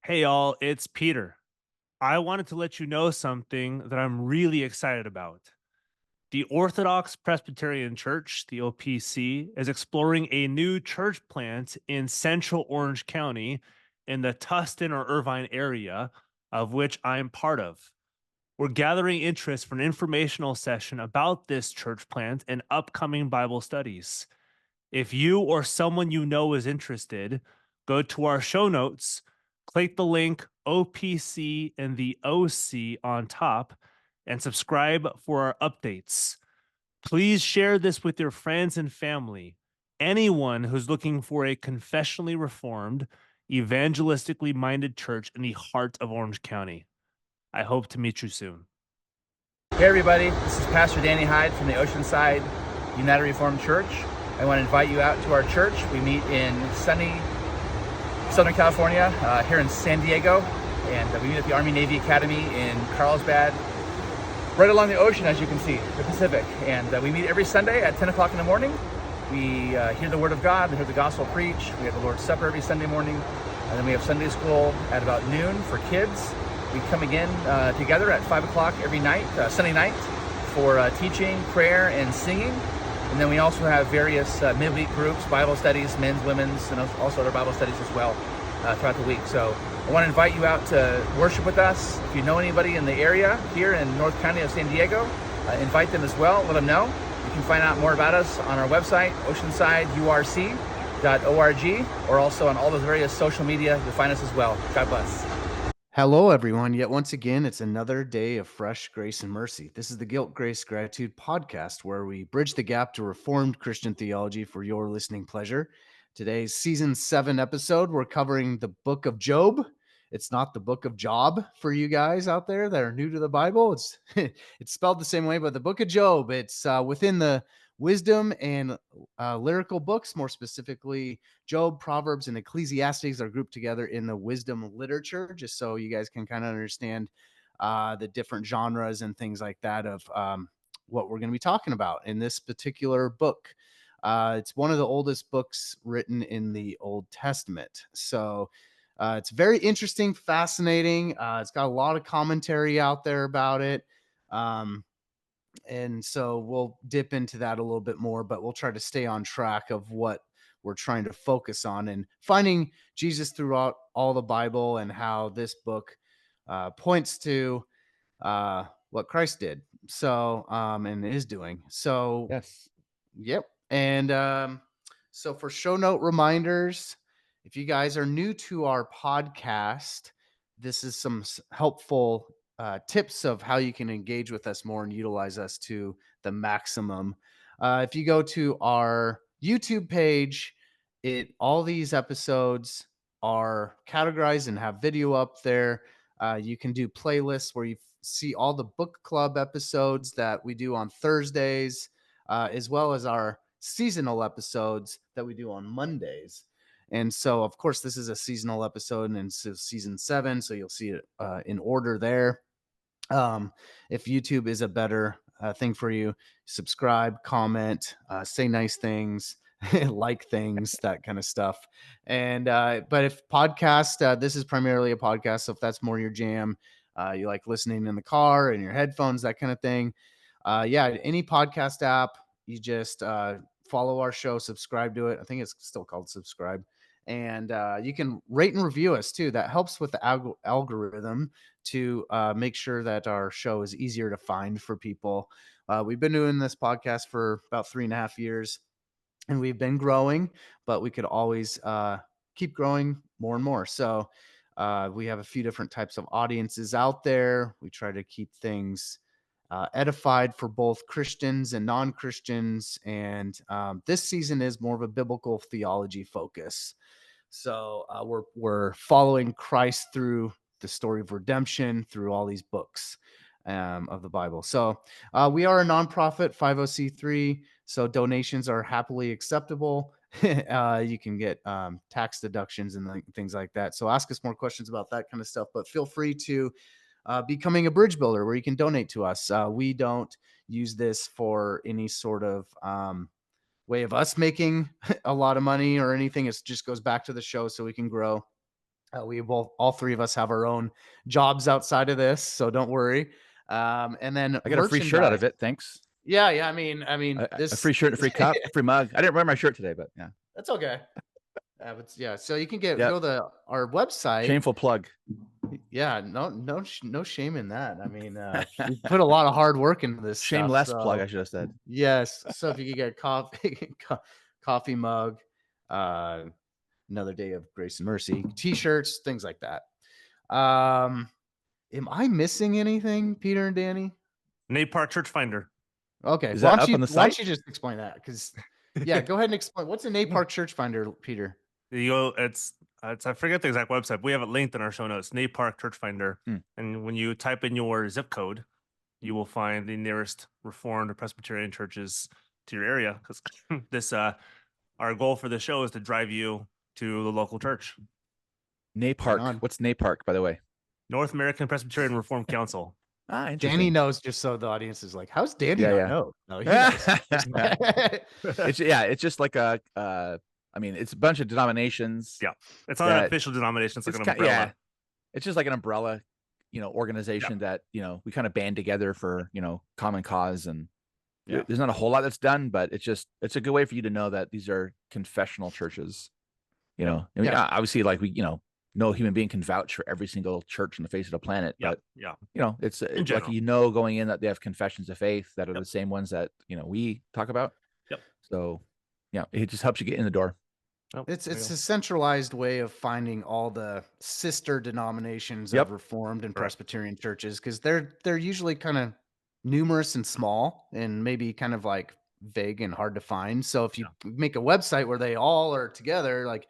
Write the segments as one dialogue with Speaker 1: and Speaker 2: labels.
Speaker 1: Hey, all, it's Peter. I wanted to let you know something that I'm really excited about. The Orthodox Presbyterian Church, the OPC, is exploring a new church plant in central Orange County in the Tustin or Irvine area, of which I'm part of. We're gathering interest for an informational session about this church plant and upcoming Bible studies. If you or someone you know is interested, go to our show notes, click the link OPC and the OC on top, and subscribe for our updates. Please share this with your friends and family. Anyone who's looking for a confessionally reformed, evangelistically minded church in the heart of Orange County. I hope to meet you soon.
Speaker 2: Hey everybody, this is Pastor Danny Hyde from the Oceanside United Reformed Church. I want to invite you out to our church. We meet in sunny Southern California, here in San Diego, and we meet at the Army Navy Academy in Carlsbad, right along the ocean, as you can see, the Pacific. And we meet every Sunday at 10 o'clock in the morning. We hear the Word of God, we hear the gospel preached. We have the Lord's Supper every Sunday morning, and then we have Sunday school at about noon for kids. We come again together at 5 o'clock every night, Sunday night, for teaching, prayer, and singing. And then we also have various midweek groups, Bible studies, men's, women's, and also other Bible studies as well throughout the week. So I want to invite you out to worship with us. If you know anybody in the area here in North County of San Diego, invite them as well. Let them know. You can find out more about us on our website, oceansideurc.org, or also on all those various social media. You'll find us as well. God bless.
Speaker 3: Hello, everyone. Yet once again, it's another day of fresh grace and mercy. This is the Guilt, Grace, Gratitude podcast, where we bridge the gap to Reformed Christian theology for your listening pleasure. Today's season 7 episode, we're covering the book of Job. It's not the book of Job for you guys out there that are new to the Bible. It's it's spelled the same way, but the book of Job. It's within the wisdom and lyrical books, more specifically Job, Proverbs, and Ecclesiastes are grouped together in the wisdom literature, just so you guys can kind of understand the different genres and things like that of what we're going to be talking about in this particular book. It's one of the oldest books written in the Old Testament. So it's very interesting, fascinating. It's got a lot of commentary out there about it. And so we'll dip into that a little bit more, but we'll try to stay on track of what we're trying to focus on and finding Jesus throughout all the Bible and how this book points to what Christ did. So, and is doing. So,
Speaker 2: Yes.
Speaker 3: yep. And so for show note reminders, if you guys are new to our podcast, this is some helpful tips of how you can engage with us more and utilize us to the maximum. If you go to our YouTube page, all these episodes are categorized and have video up there. You can do playlists where you see all the book club episodes that we do on Thursdays, as well as our seasonal episodes that we do on Mondays. And so, of course, this is a seasonal episode, and it's season 7, so you'll see it in order there. If YouTube is a better thing for you, subscribe, comment, say nice things, like things, that kind of stuff. And but if podcast, this is primarily a podcast, so if that's more your jam, you like listening in the car and your headphones, that kind of thing. Yeah, any podcast app, you just follow our show, subscribe to it. I think it's still called subscribe. And you can rate and review us too. That helps with the algorithm to make sure that our show is easier to find for people. We've been doing this podcast for about 3.5 years, and we've been growing, but we could always keep growing more and more. So we have a few different types of audiences out there. We try to keep things edified for both Christians and non-Christians. And this season is more of a biblical theology focus. So we're following Christ through the story of redemption through all these books of the Bible. So we are a nonprofit 50c3, so donations are happily acceptable. You can get tax deductions and things like that. So ask us more questions about that kind of stuff, but feel free to becoming a bridge builder where you can donate to us. We don't use this for any sort of way of us making a lot of money or anything. It just goes back to the show so we can grow. all three of us have our own jobs outside of this, so don't worry. And then
Speaker 2: I got a free shirt out of
Speaker 3: merchandise.
Speaker 2: it. Thanks.
Speaker 3: Yeah, I mean,
Speaker 2: A
Speaker 3: this
Speaker 2: free shirt, a free cup, a free mug. I didn't wear my shirt today, but yeah.
Speaker 3: that's okay. But yeah, so you can
Speaker 2: Yep.
Speaker 3: go to our website.
Speaker 2: Shameful plug.
Speaker 3: Yeah, no shame in that. I mean, we put a lot of hard work into this stuff.
Speaker 2: Shameless plug,
Speaker 3: So
Speaker 2: I should have said.
Speaker 3: yes, so if you could get coffee, coffee mug, another day of grace and mercy, t-shirts, things like that. Am I missing anything, Peter and Danny?
Speaker 1: Nate Park Church Finder.
Speaker 3: Okay,
Speaker 2: Is
Speaker 3: why
Speaker 2: that
Speaker 3: don't
Speaker 2: up
Speaker 3: you
Speaker 2: on the
Speaker 3: why don't
Speaker 2: site?
Speaker 3: you just explain that? Because yeah, go ahead and explain what's a Nate Park Church Finder, Peter.
Speaker 1: You go, it's I forget the exact website. We have it linked in our show notes. Nate Park Church Finder,
Speaker 2: Hmm.
Speaker 1: and when you type in your zip code, you will find the nearest Reformed or Presbyterian churches to your area. Because this, our goal for the show is to drive you to the local church.
Speaker 2: NAPARC.
Speaker 3: on.
Speaker 2: What's NAPARC, by the way?
Speaker 1: North American Presbyterian Reformed Council.
Speaker 2: Ah, interesting.
Speaker 3: Danny knows, just so the audience is like, how's Danny
Speaker 2: Yeah,
Speaker 3: not
Speaker 2: yeah.
Speaker 3: know? No, he knows.
Speaker 2: It's just like a I mean, it's a bunch of denominations.
Speaker 1: Yeah. It's not an official denomination. It's like an umbrella.
Speaker 2: Yeah, it's just like an umbrella, organization that, we kind of band together for, common cause. And
Speaker 3: Yeah.
Speaker 2: there's not a whole lot that's done, but it's a good way for you to know that these are confessional churches. I mean,
Speaker 3: Yeah.
Speaker 2: obviously, like no human being can vouch for every single church on the face of the planet,
Speaker 1: Yeah.
Speaker 2: but
Speaker 1: Yeah.
Speaker 2: it's
Speaker 1: general.
Speaker 2: like, going in that they have confessions of faith that are
Speaker 1: Yep.
Speaker 2: the same ones that we talk about.
Speaker 1: Yep.
Speaker 2: So yeah, it just helps you get in the door.
Speaker 1: Oh,
Speaker 3: It's
Speaker 1: there you
Speaker 3: a
Speaker 1: go.
Speaker 3: centralized way of finding all the sister denominations
Speaker 2: Yep.
Speaker 3: of Reformed and
Speaker 1: Correct.
Speaker 3: Presbyterian churches, because they're usually kind of numerous and small and maybe kind of like vague and hard to find. So if you make a website where they all are together, like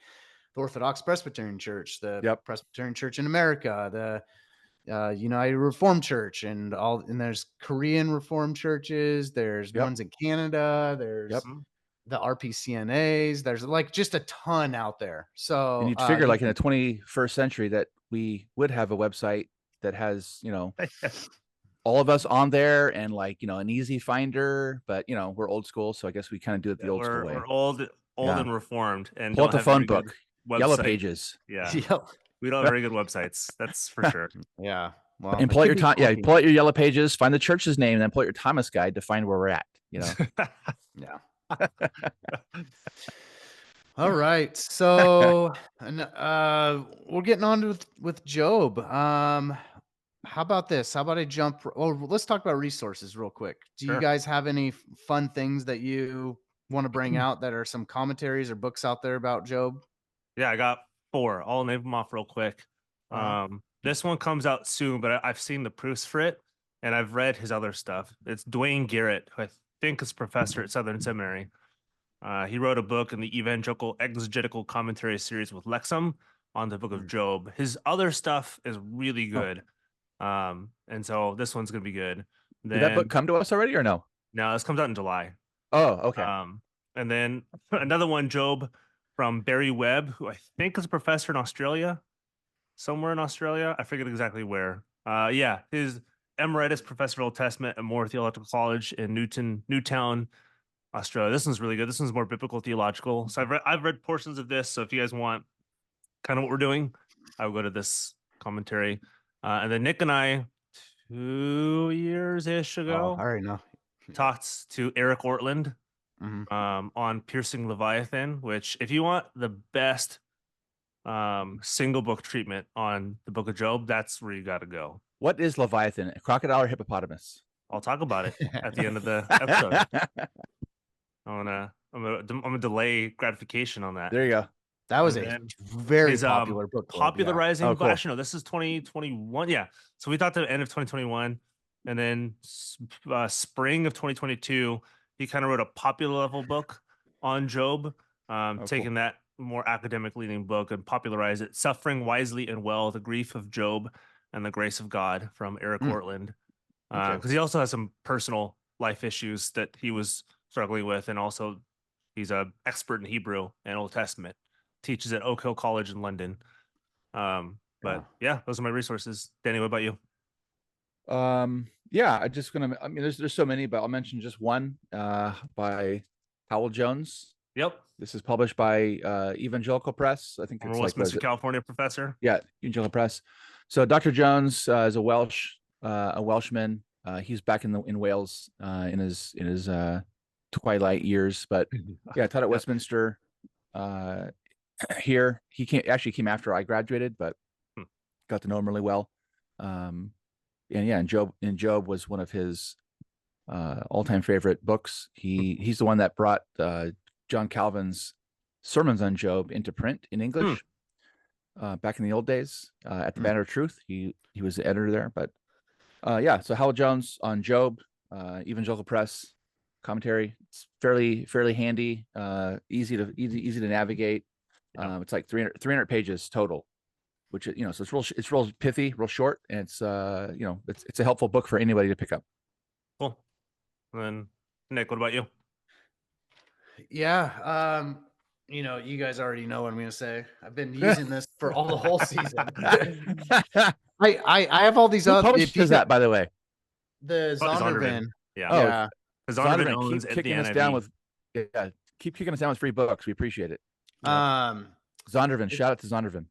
Speaker 3: the Orthodox Presbyterian Church, the
Speaker 2: Yep.
Speaker 3: Presbyterian Church in America, the United Reformed Church, and there's Korean Reformed churches, there's
Speaker 2: Yep.
Speaker 3: ones in Canada, there's
Speaker 2: Yep.
Speaker 3: the RPCNAs, there's like just a ton out there. So
Speaker 2: And you'd figure like in the 21st century that we would have a website that has, all of us on there and like, an easy finder, but we're old school. So I guess we kind of do it the old school way.
Speaker 1: We're old
Speaker 2: Yeah.
Speaker 1: and reformed, and
Speaker 2: Pull up
Speaker 1: don't
Speaker 2: the
Speaker 1: have
Speaker 2: phone
Speaker 1: very good
Speaker 2: book, Yellow
Speaker 1: website.
Speaker 2: Pages.
Speaker 1: Yeah,
Speaker 3: Yep.
Speaker 1: we don't have very good websites. That's for sure.
Speaker 3: Yeah. Well,
Speaker 2: And
Speaker 3: it
Speaker 2: pull out
Speaker 3: could
Speaker 2: your
Speaker 3: be
Speaker 2: time. Yeah,
Speaker 3: funky.
Speaker 2: pull out your Yellow Pages, find the church's name, and then pull out your Thomas guide to find where we're at.
Speaker 3: Yeah. All right. So and we're getting on with Job. How about this? How about I jump? Oh, let's talk about resources real quick. Do you
Speaker 1: Sure.
Speaker 3: guys have any fun things that you want to bring out that are some commentaries or books out there about Job?
Speaker 1: Yeah, I got 4. I'll name them off real quick. This one comes out soon, but I've seen the proofs for it, and I've read his other stuff. It's Dwayne Garrett, who I think is professor at Southern Seminary. He wrote a book in the Evangelical Exegetical Commentary series with Lexham on the Book of Job. His other stuff is really good. And so this one's gonna be good.
Speaker 2: Did that book come to us already or no?
Speaker 1: No, this comes out in July.
Speaker 2: Oh, okay.
Speaker 1: And then another one, Job, from Barry Webb, who I think is a professor in Australia, somewhere in Australia. I forget exactly where. Yeah, his Emeritus Professor of Old Testament at Moore Theological College in Newtown, Australia. This one's really good. This one's more biblical theological. So I've read portions of this. So if you guys want kind of what we're doing, I will go to this commentary. And then Nick and I, 2 years-ish ago,
Speaker 3: I already know.
Speaker 1: talked to Eric Ortland
Speaker 3: Mhm.
Speaker 1: on Piercing Leviathan, which if you want the best single book treatment on the Book of Job, that's where you got to go.
Speaker 2: What is Leviathan? A crocodile or hippopotamus?
Speaker 1: I'll talk about it at the end of the episode. I'm gonna delay gratification on that.
Speaker 2: There you go.
Speaker 3: That was
Speaker 1: And
Speaker 3: a
Speaker 1: then
Speaker 3: very
Speaker 1: his,
Speaker 3: popular book club, yeah.
Speaker 1: popularizing.
Speaker 2: Oh, cool.
Speaker 1: Actually, no, this is 2021. Yeah, so we thought the end of 2021, and then spring of 2022, he kind of wrote a popular level book on Job, taking that more academic leaning book and popularized it. Suffering Wisely and Well: The Grief of Job and the Grace of God, from Eric Ortland, because he also has some personal life issues that he was struggling with, and also he's an expert in Hebrew and Old Testament. Teaches at Oak Hill College in London. But yeah, those are my resources. Danny, what about you?
Speaker 2: Yeah, I mean, there's so many, but I'll mention just one by Howell Jones.
Speaker 1: Yep.
Speaker 2: This is published by Evangelical Press. I think
Speaker 1: Former
Speaker 2: it's like, what is
Speaker 1: Westminster,
Speaker 2: it?
Speaker 1: California professor.
Speaker 2: Yeah, Evangelical Press. So Dr. Jones is a Welshman. He's back in Wales in his twilight years, but yeah, taught at
Speaker 1: Yep.
Speaker 2: Westminster. Here he came after I graduated, but
Speaker 1: Hmm.
Speaker 2: got to know him really well. And yeah, and Job was one of his all-time favorite books. He's the one that brought John Calvin's sermons on Job into print in English back in the old days at the Banner of Truth. He was the editor there, but yeah. So Howell Jones on Job, Evangelical Press commentary. It's fairly handy, easy to navigate. It's like 300 pages total, which so it's real pithy, real short, and it's it's a helpful book for anybody to pick up.
Speaker 1: Cool. And then Nick, what about you?
Speaker 3: Yeah. You guys already know what I'm gonna say. I've been using this for all the whole season. I have all these
Speaker 2: Who
Speaker 3: other.
Speaker 2: publishes that, by the way?
Speaker 3: The Zondervan.
Speaker 1: Yeah.
Speaker 2: Oh,
Speaker 3: Yeah.
Speaker 1: Zondervan
Speaker 2: Zondervan,
Speaker 1: owns
Speaker 2: keep
Speaker 1: the
Speaker 2: kicking us
Speaker 1: NIV.
Speaker 2: down with keep kicking us down with free books. We appreciate it.
Speaker 3: Yeah.
Speaker 2: Zondervan, shout out to Zondervan.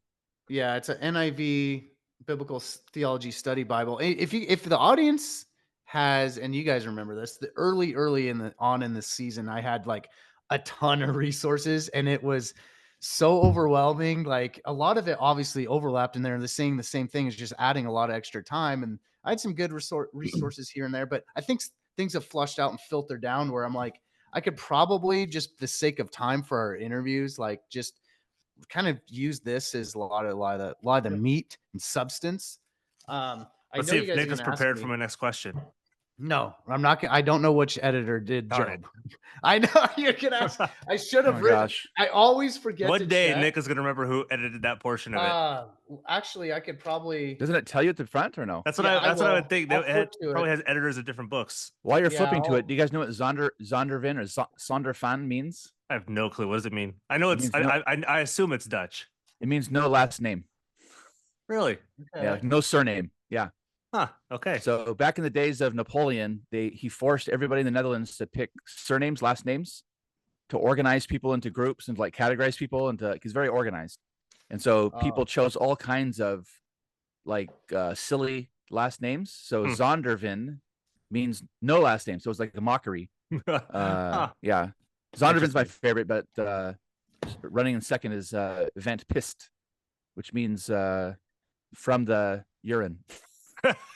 Speaker 3: Yeah, it's an NIV Biblical Theology Study Bible. If the audience has, and you guys remember this, the early in the season, I had like a ton of resources, and it was so overwhelming. Like a lot of it obviously overlapped in there. They're saying the same thing, is just adding a lot of extra time. And I had some good resources here and there, but I think things have flushed out and filtered down where I'm like, I could probably, just for the sake of time for our interviews, like just kind of use this as a lot of the meat and substance.
Speaker 1: Let's see if Nick is prepared for my next question.
Speaker 3: No, I'm not. I don't know which editor did
Speaker 1: Darn
Speaker 3: Job. I know you're gonna ask. I should have written.
Speaker 2: Gosh.
Speaker 3: I always forget.
Speaker 1: One day
Speaker 3: check.
Speaker 1: Nick is gonna remember who edited that portion of it.
Speaker 3: Actually, I could probably.
Speaker 2: Doesn't it tell you at the front or no?
Speaker 1: That's what I would think.
Speaker 3: I'll
Speaker 1: It
Speaker 3: flip to
Speaker 1: probably
Speaker 3: it.
Speaker 1: has editors of different books.
Speaker 2: While you're
Speaker 3: Yeah,
Speaker 2: flipping to it, do you guys know what Zondervan or Zondervan means?
Speaker 1: I have no clue. What does it mean? I know it's. I assume it's Dutch.
Speaker 2: It means no last name.
Speaker 1: Really?
Speaker 3: Okay.
Speaker 2: Yeah, like no surname. Yeah.
Speaker 1: Huh. Okay.
Speaker 2: So back in the days of Napoleon, he forced everybody in the Netherlands to pick surnames, last names, to organize people into groups and like categorize people, and he's very organized. And so people chose all kinds of like silly last names. So Zondervan means no last name. So it's like a mockery. Yeah. Zondervan's my favorite, but running in second is Vent Pist, which means from the urine.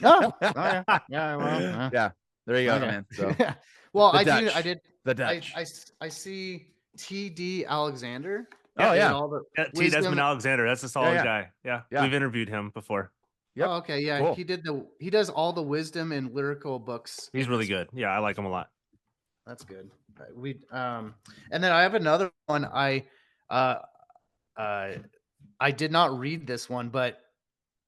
Speaker 3: Oh, yeah. Well,
Speaker 2: Yeah, there you go,
Speaker 3: okay.
Speaker 2: man. So
Speaker 3: well,
Speaker 2: the
Speaker 3: I
Speaker 2: Dutch.
Speaker 3: did.
Speaker 2: the Dutch.
Speaker 3: I see T.D. Alexander.
Speaker 2: Oh, yeah.
Speaker 3: All the
Speaker 1: T. Desmond Alexander. That's a solid guy. Yeah.
Speaker 2: Yeah.
Speaker 1: We've interviewed him before.
Speaker 2: Yep.
Speaker 3: Oh, okay. Yeah.
Speaker 2: Cool.
Speaker 3: He does all the wisdom and lyrical books.
Speaker 1: He's really good. Yeah, I like him a lot.
Speaker 3: That's good. And then I have another one. I did not read this one, but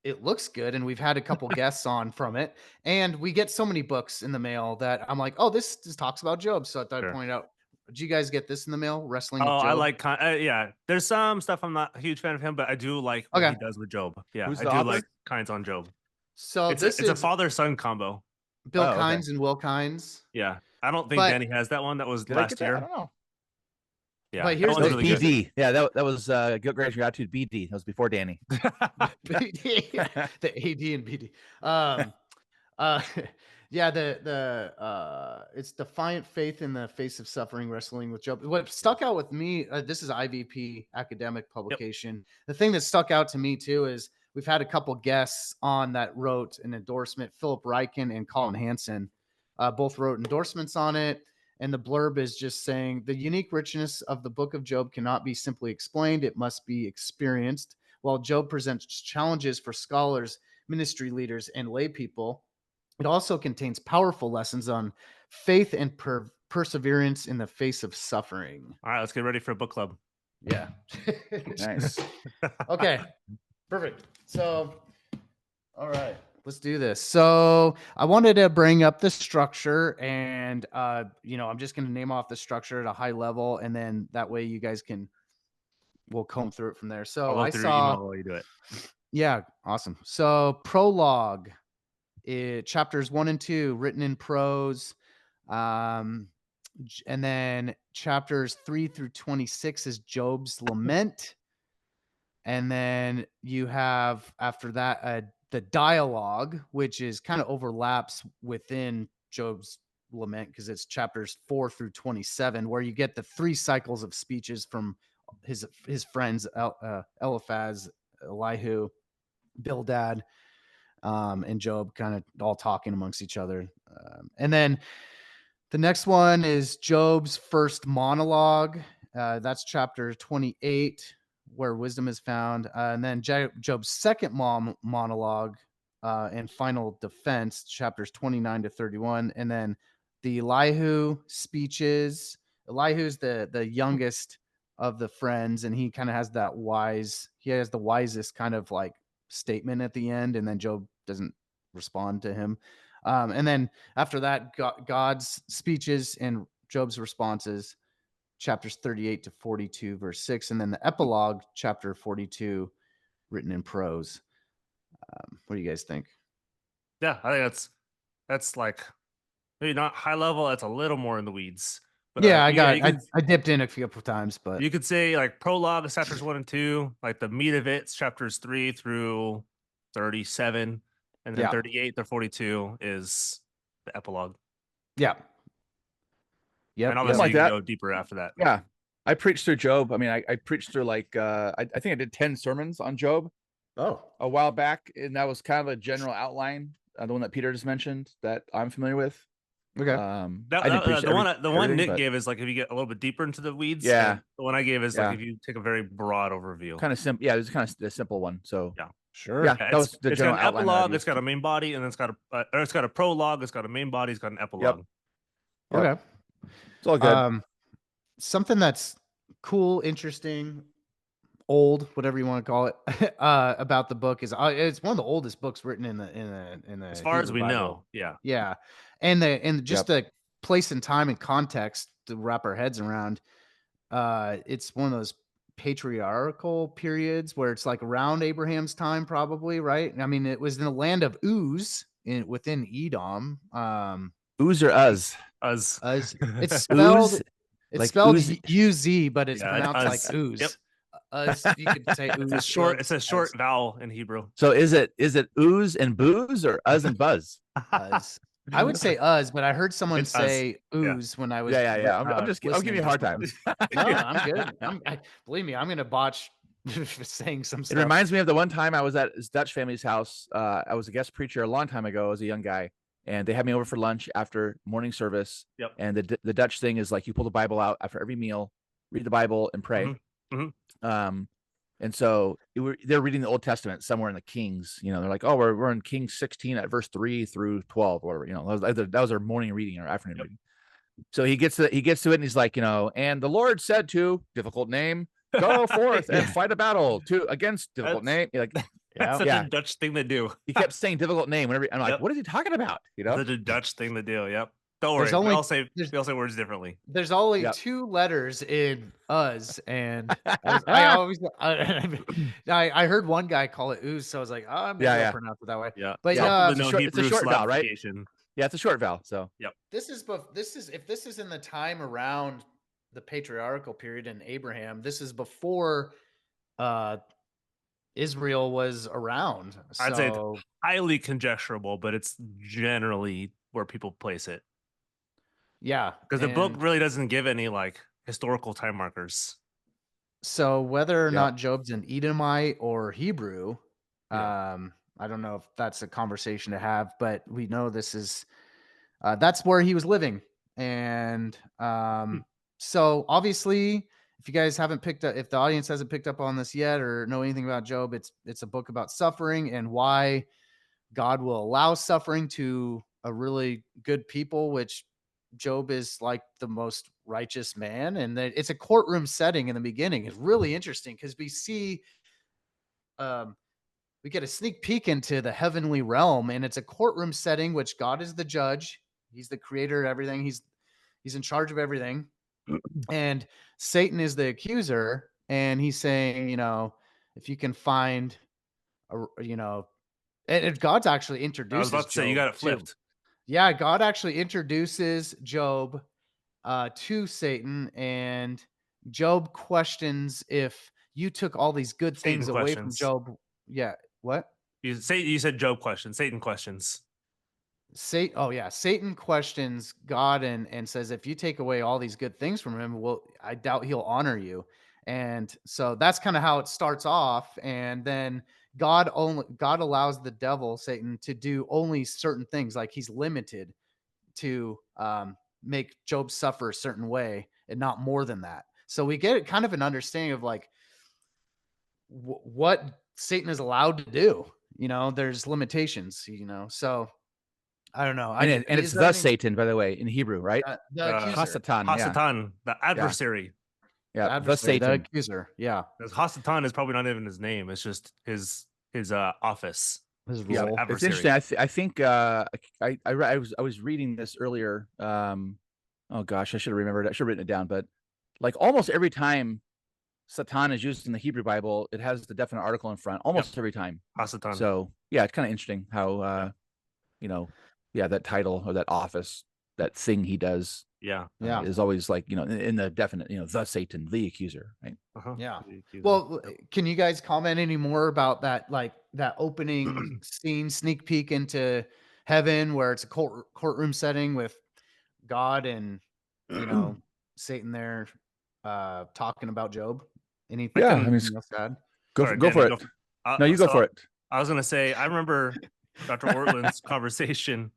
Speaker 3: it looks good, and we've had a couple guests on from it, and we get so many books in the mail that I'm like, oh, this just talks about Job. So I thought I'd point out. Did you guys get this in the mail? Wrestling with Job?
Speaker 1: I like. Yeah, there's some stuff I'm not a huge fan of him, but I do like what he does with Job. Yeah,
Speaker 2: Who's
Speaker 1: I
Speaker 2: the
Speaker 1: do
Speaker 2: author?
Speaker 1: like Kynes on Job.
Speaker 3: So
Speaker 1: It's a father-son combo.
Speaker 3: Bill
Speaker 2: okay.
Speaker 3: Kynes and Will Kynes.
Speaker 1: Yeah, I don't think Danny has that one. That was
Speaker 2: Did I
Speaker 1: last
Speaker 2: get that?
Speaker 1: year.
Speaker 2: I don't know.
Speaker 1: Yeah,
Speaker 3: But here's
Speaker 1: that one's
Speaker 3: the
Speaker 1: really good.
Speaker 2: BD. Yeah, that was Great Gratitude BD. That was before Danny.
Speaker 3: BD, the AD and BD. Yeah, it's Defiant Faith in the Face of Suffering, Wrestling with Job. What stuck out with me, this is IVP academic publication. Yep. The thing that stuck out to me too is we've had a couple guests on that wrote an endorsement. Philip Ryken and Colin Hansen both wrote endorsements on it. And the blurb is just saying the unique richness of the book of Job cannot be simply explained. It must be experienced. While Job presents challenges for scholars, ministry leaders, and lay people, it also contains powerful lessons on faith and perseverance in the face of suffering.
Speaker 1: All right, let's get ready for a book club.
Speaker 3: Yeah.
Speaker 2: Nice.
Speaker 3: Okay, perfect. So, all right. Let's do this. So I wanted to bring up the structure, and I'm just going to name off the structure at a high level, and then that way you guys we'll comb through it from there. So I saw
Speaker 1: while you do it.
Speaker 3: Yeah, awesome. So prologue, chapters 1 and 2, written in prose. And then chapters 3 through 26 is Job's lament. And then you have after that the dialogue, which is kind of overlaps within Job's lament because it's chapters 4 through 27, where you get the 3 cycles of speeches from his friends Eliphaz, Elihu, Bildad, and Job, kind of all talking amongst each other. And then the next one is Job's first monologue. That's chapter 28, where wisdom is found. And then Job's second monologue and final defense, chapters 29 to 31. And then the Elihu speeches. Elihu's the youngest of the friends, and he kind of has that he has the wisest kind of like statement at the end, and then Job doesn't respond to him. And then after that, God's speeches and Job's responses, chapters 38 to 42, verse 6. And then the epilogue, chapter 42, written in prose. What do you guys think?
Speaker 1: Yeah, I think that's like maybe not high level. That's a little more in the weeds. But
Speaker 3: Yeah,
Speaker 1: I
Speaker 3: dipped in a couple times, but
Speaker 1: you could say like prologue is chapters 1 and 2, like the meat of it's chapters 3 through 37, and then 38 to 42 is the epilogue.
Speaker 3: Yeah. Yeah.
Speaker 1: And obviously you can go deeper after that.
Speaker 2: Yeah. I preached through Job. I mean, I preached through like I think I did 10 sermons on Job a while back, and that was kind of a general outline, the one that Peter just mentioned that I'm familiar with.
Speaker 3: Okay.
Speaker 1: The one Nick gave is like if you get a little bit deeper into the weeds.
Speaker 2: Yeah.
Speaker 1: The one I gave is like if you take a very broad overview.
Speaker 2: Kind of simple. Yeah, it was kind of the simple one. So
Speaker 1: yeah.
Speaker 3: Sure.
Speaker 2: Yeah, that was the
Speaker 1: it's got
Speaker 2: general
Speaker 1: an
Speaker 2: outline
Speaker 1: epilogue, it's got a main body, and then it's got a prologue, it's got a main body, it's got an epilogue.
Speaker 2: Yep.
Speaker 3: Okay.
Speaker 2: It's all good.
Speaker 3: Something that's cool, interesting, old, whatever you want to call it, about the book is it's one of the oldest books written in the
Speaker 1: as far as we
Speaker 3: Bible.
Speaker 1: know.
Speaker 3: Yeah. And just the place and time and context to wrap our heads around. It's one of those patriarchal periods where it's like around Abraham's time, probably, right? I mean, it was in the land of Uz within Edom.
Speaker 2: Uz or Uz?
Speaker 1: Uz.
Speaker 3: It's spelled
Speaker 2: like
Speaker 3: spelled
Speaker 2: Uz.
Speaker 3: U-Z, but it's pronounced
Speaker 1: Uz.
Speaker 3: like Uz.
Speaker 1: Yep.
Speaker 3: Uz, you could say Uz.
Speaker 1: It's a short vowel in Hebrew.
Speaker 2: So is it Uz and booze or Uz and buzz?
Speaker 3: Uz. I would say Uz, but I heard someone say Ooze when I was.
Speaker 2: Yeah. I'm giving you a hard time.
Speaker 3: No, I'm good. Believe me, I'm going to botch saying some stuff.
Speaker 2: It reminds me of the one time I was at his Dutch family's house. I was a guest preacher a long time ago as a young guy, and they had me over for lunch after morning service.
Speaker 1: Yep.
Speaker 2: And the Dutch thing is like you pull the Bible out after every meal, read the Bible, and pray.
Speaker 1: Mm-hmm.
Speaker 2: And so they're reading the Old Testament somewhere in the Kings. You know, they're like, oh, we're in Kings 16 at verse 3 through 12, or whatever. You know, that was our morning reading or afternoon reading. So he gets to it, and he's like, you know, and the Lord said to difficult name, go forth and fight a battle against difficult name. Like,
Speaker 1: that's such a Dutch thing to do.
Speaker 2: He kept saying difficult name whenever. I'm like, what is he talking about? You know,
Speaker 1: such a Dutch thing to do. Yep. Don't worry. We all say words differently.
Speaker 3: There's only 2 letters in Uz, and I heard one guy call it Ooze, so I was like, oh, I'm gonna pronounce it that way.
Speaker 1: Yeah,
Speaker 3: but
Speaker 2: it's a short vowel, right? Yeah, it's a short vowel. So
Speaker 3: this is if this is in the time around the patriarchal period in Abraham, this is before Israel was around. So,
Speaker 1: I'd say it's highly conjecturable, but it's generally where people place it.
Speaker 3: Yeah,
Speaker 1: because the book really doesn't give any like historical time markers.
Speaker 3: So whether or not Job's an Edomite or Hebrew, I don't know if that's a conversation to have, but we know this is that's where he was living. And so obviously, if you guys haven't picked up, if the audience hasn't picked up on this yet or know anything about Job, it's a book about suffering and why God will allow suffering to a really good people, which Job is like the most righteous man, and it's a courtroom setting in the beginning. It's really interesting because we see, we get a sneak peek into the heavenly realm, and it's a courtroom setting, which God is the judge. He's the creator of everything. He's in charge of everything. And Satan is the accuser. And he's saying, you know, if you can find and God's actually introduced.
Speaker 1: I was about to say, you got it flipped.
Speaker 3: Yeah, God actually introduces Job to Satan, and Job questions if you took all these good
Speaker 1: Satan
Speaker 3: things away from
Speaker 1: questions.
Speaker 3: Job. Yeah, what?
Speaker 1: You said Job questions, Satan questions.
Speaker 3: Satan questions God and says, if you take away all these good things from him, well, I doubt he'll honor you. And so that's kind of how it starts off. And then God allows the devil, Satan, to do only certain things. Like he's limited to make Job suffer a certain way and not more than that. So we get kind of an understanding of like what Satan is allowed to do. There's limitations, so I don't know.
Speaker 4: And, and
Speaker 3: Is
Speaker 4: it's
Speaker 3: there
Speaker 4: the
Speaker 3: any
Speaker 4: Satan, by the way, in Hebrew, right?
Speaker 3: the accuser,
Speaker 4: Hasatan. Yeah.
Speaker 1: Hasatan, the adversary.
Speaker 4: Yeah. The
Speaker 3: adversary, the
Speaker 4: Satan.
Speaker 3: accuser. Yeah,
Speaker 1: Because Hasatan is probably not even his name. It's just his office.
Speaker 3: his
Speaker 1: He's an
Speaker 3: role.
Speaker 4: It's
Speaker 1: adversary.
Speaker 4: interesting. I think I was reading this earlier. Oh gosh, I should have remembered. I should have written it down. But like almost every time Satan is used in the Hebrew Bible, it has the definite article in front. Almost every time.
Speaker 1: Hasatan.
Speaker 4: So yeah, it's kind of interesting how that title or that office, that thing he does,
Speaker 1: yeah.
Speaker 4: is always like in the definite, the Satan, the accuser, right?
Speaker 1: Uh-huh.
Speaker 3: Yeah.
Speaker 1: The accuser.
Speaker 3: Well, can you guys comment any more about that? Like that opening scene, sneak peek into heaven, where it's a courtroom setting with God and Satan there talking about Job. Anything?
Speaker 4: Yeah, I mean,
Speaker 3: else to add?
Speaker 4: Go
Speaker 1: Sorry,
Speaker 4: for
Speaker 1: Danny,
Speaker 4: it. No, you go for it.
Speaker 1: I was gonna say, I remember Dr. Ortland's conversation.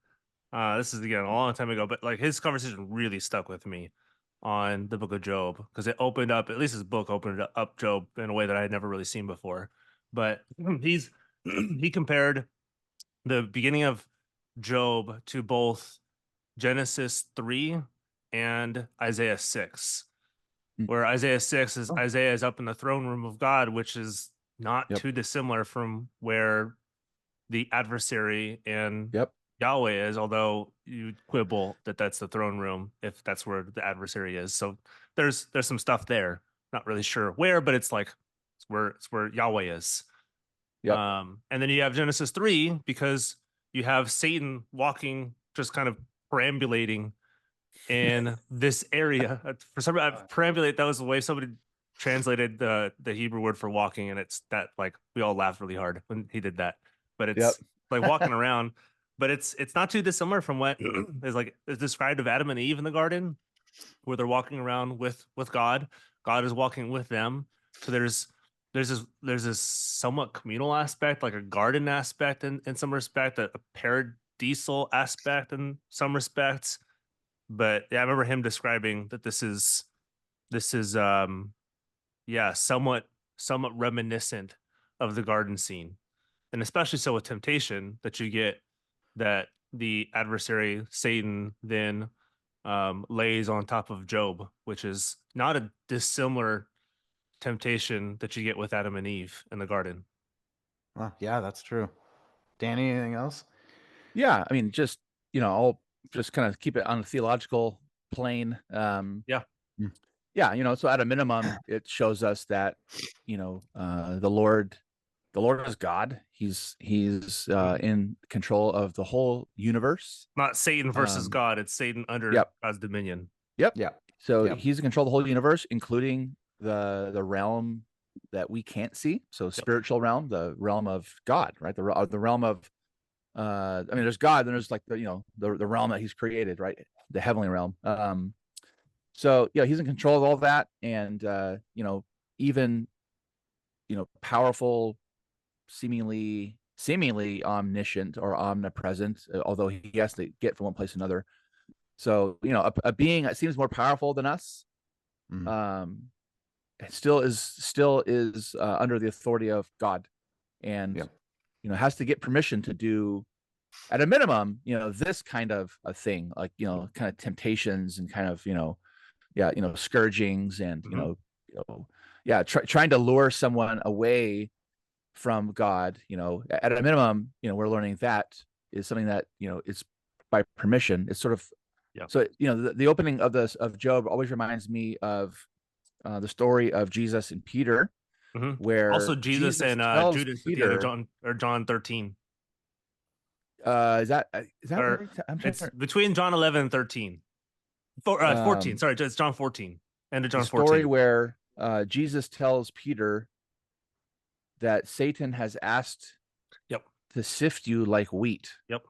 Speaker 1: This is again a long time ago, but like his conversation really stuck with me on the book of Job, because it opened up, at least his book opened up Job in a way that I had never really seen before. But he compared the beginning of Job to both Genesis 3 and Isaiah 6, where Isaiah 6 is Isaiah is up in the throne room of God, which is not too dissimilar from where the adversary and Yahweh is, although you quibble that that's the throne room if that's where the adversary is. So there's some stuff there. Not really sure where, but it's like it's where Yahweh is.
Speaker 4: Yep.
Speaker 1: And then you have Genesis 3, because you have Satan walking, just kind of perambulating in this area. For some reason, perambulate, that was the way somebody translated the Hebrew word for walking, and it's that, like, we all laughed really hard when he did that. But it's like walking around. But it's not too dissimilar from what is described of Adam and Eve in the garden, where they're walking around with God. God is walking with them. So there's this somewhat communal aspect, like a garden aspect in some respect, a paradisal aspect in some respects. But yeah, I remember him describing that this is somewhat reminiscent of the garden scene, and especially so with temptation, that you get that the adversary Satan then lays on top of Job, which is not a dissimilar temptation that you get with Adam and Eve in the garden.
Speaker 3: Well, yeah, that's true. Danny, anything else?
Speaker 4: Yeah, I mean, just I'll just kind of keep it on a theological plane. So at a minimum, it shows us that the Lord is God. He's in control of the whole universe.
Speaker 1: Not Satan versus God. It's Satan under God's dominion.
Speaker 4: So he's in control of the whole universe, including the realm that we can't see. So spiritual realm, the realm of God, right? The realm of there's God, then there's like the realm that he's created, right? The heavenly realm. So he's in control of all that, and even powerful, seemingly omniscient or omnipresent, although he has to get from one place to another. So a being that seems more powerful than us, still is under the authority of God, and has to get permission to do, at a minimum, this kind of a thing, like kind of temptations and kind of scourgings and trying to lure someone away from God. At a minimum, we're learning that is something that it's by permission. It's sort of so the opening of Job always reminds me of the story of Jesus and Peter, where
Speaker 1: also Jesus and Judas Peter, at the end of John 13.
Speaker 4: Is that
Speaker 1: it's between John 11 and 13. 14.
Speaker 4: Um,
Speaker 1: Sorry, it's John 14. End of
Speaker 4: the
Speaker 1: John
Speaker 4: story
Speaker 1: 14.
Speaker 4: where Jesus tells Peter that Satan has asked
Speaker 1: Yep.
Speaker 4: to sift you like wheat.
Speaker 1: Yep.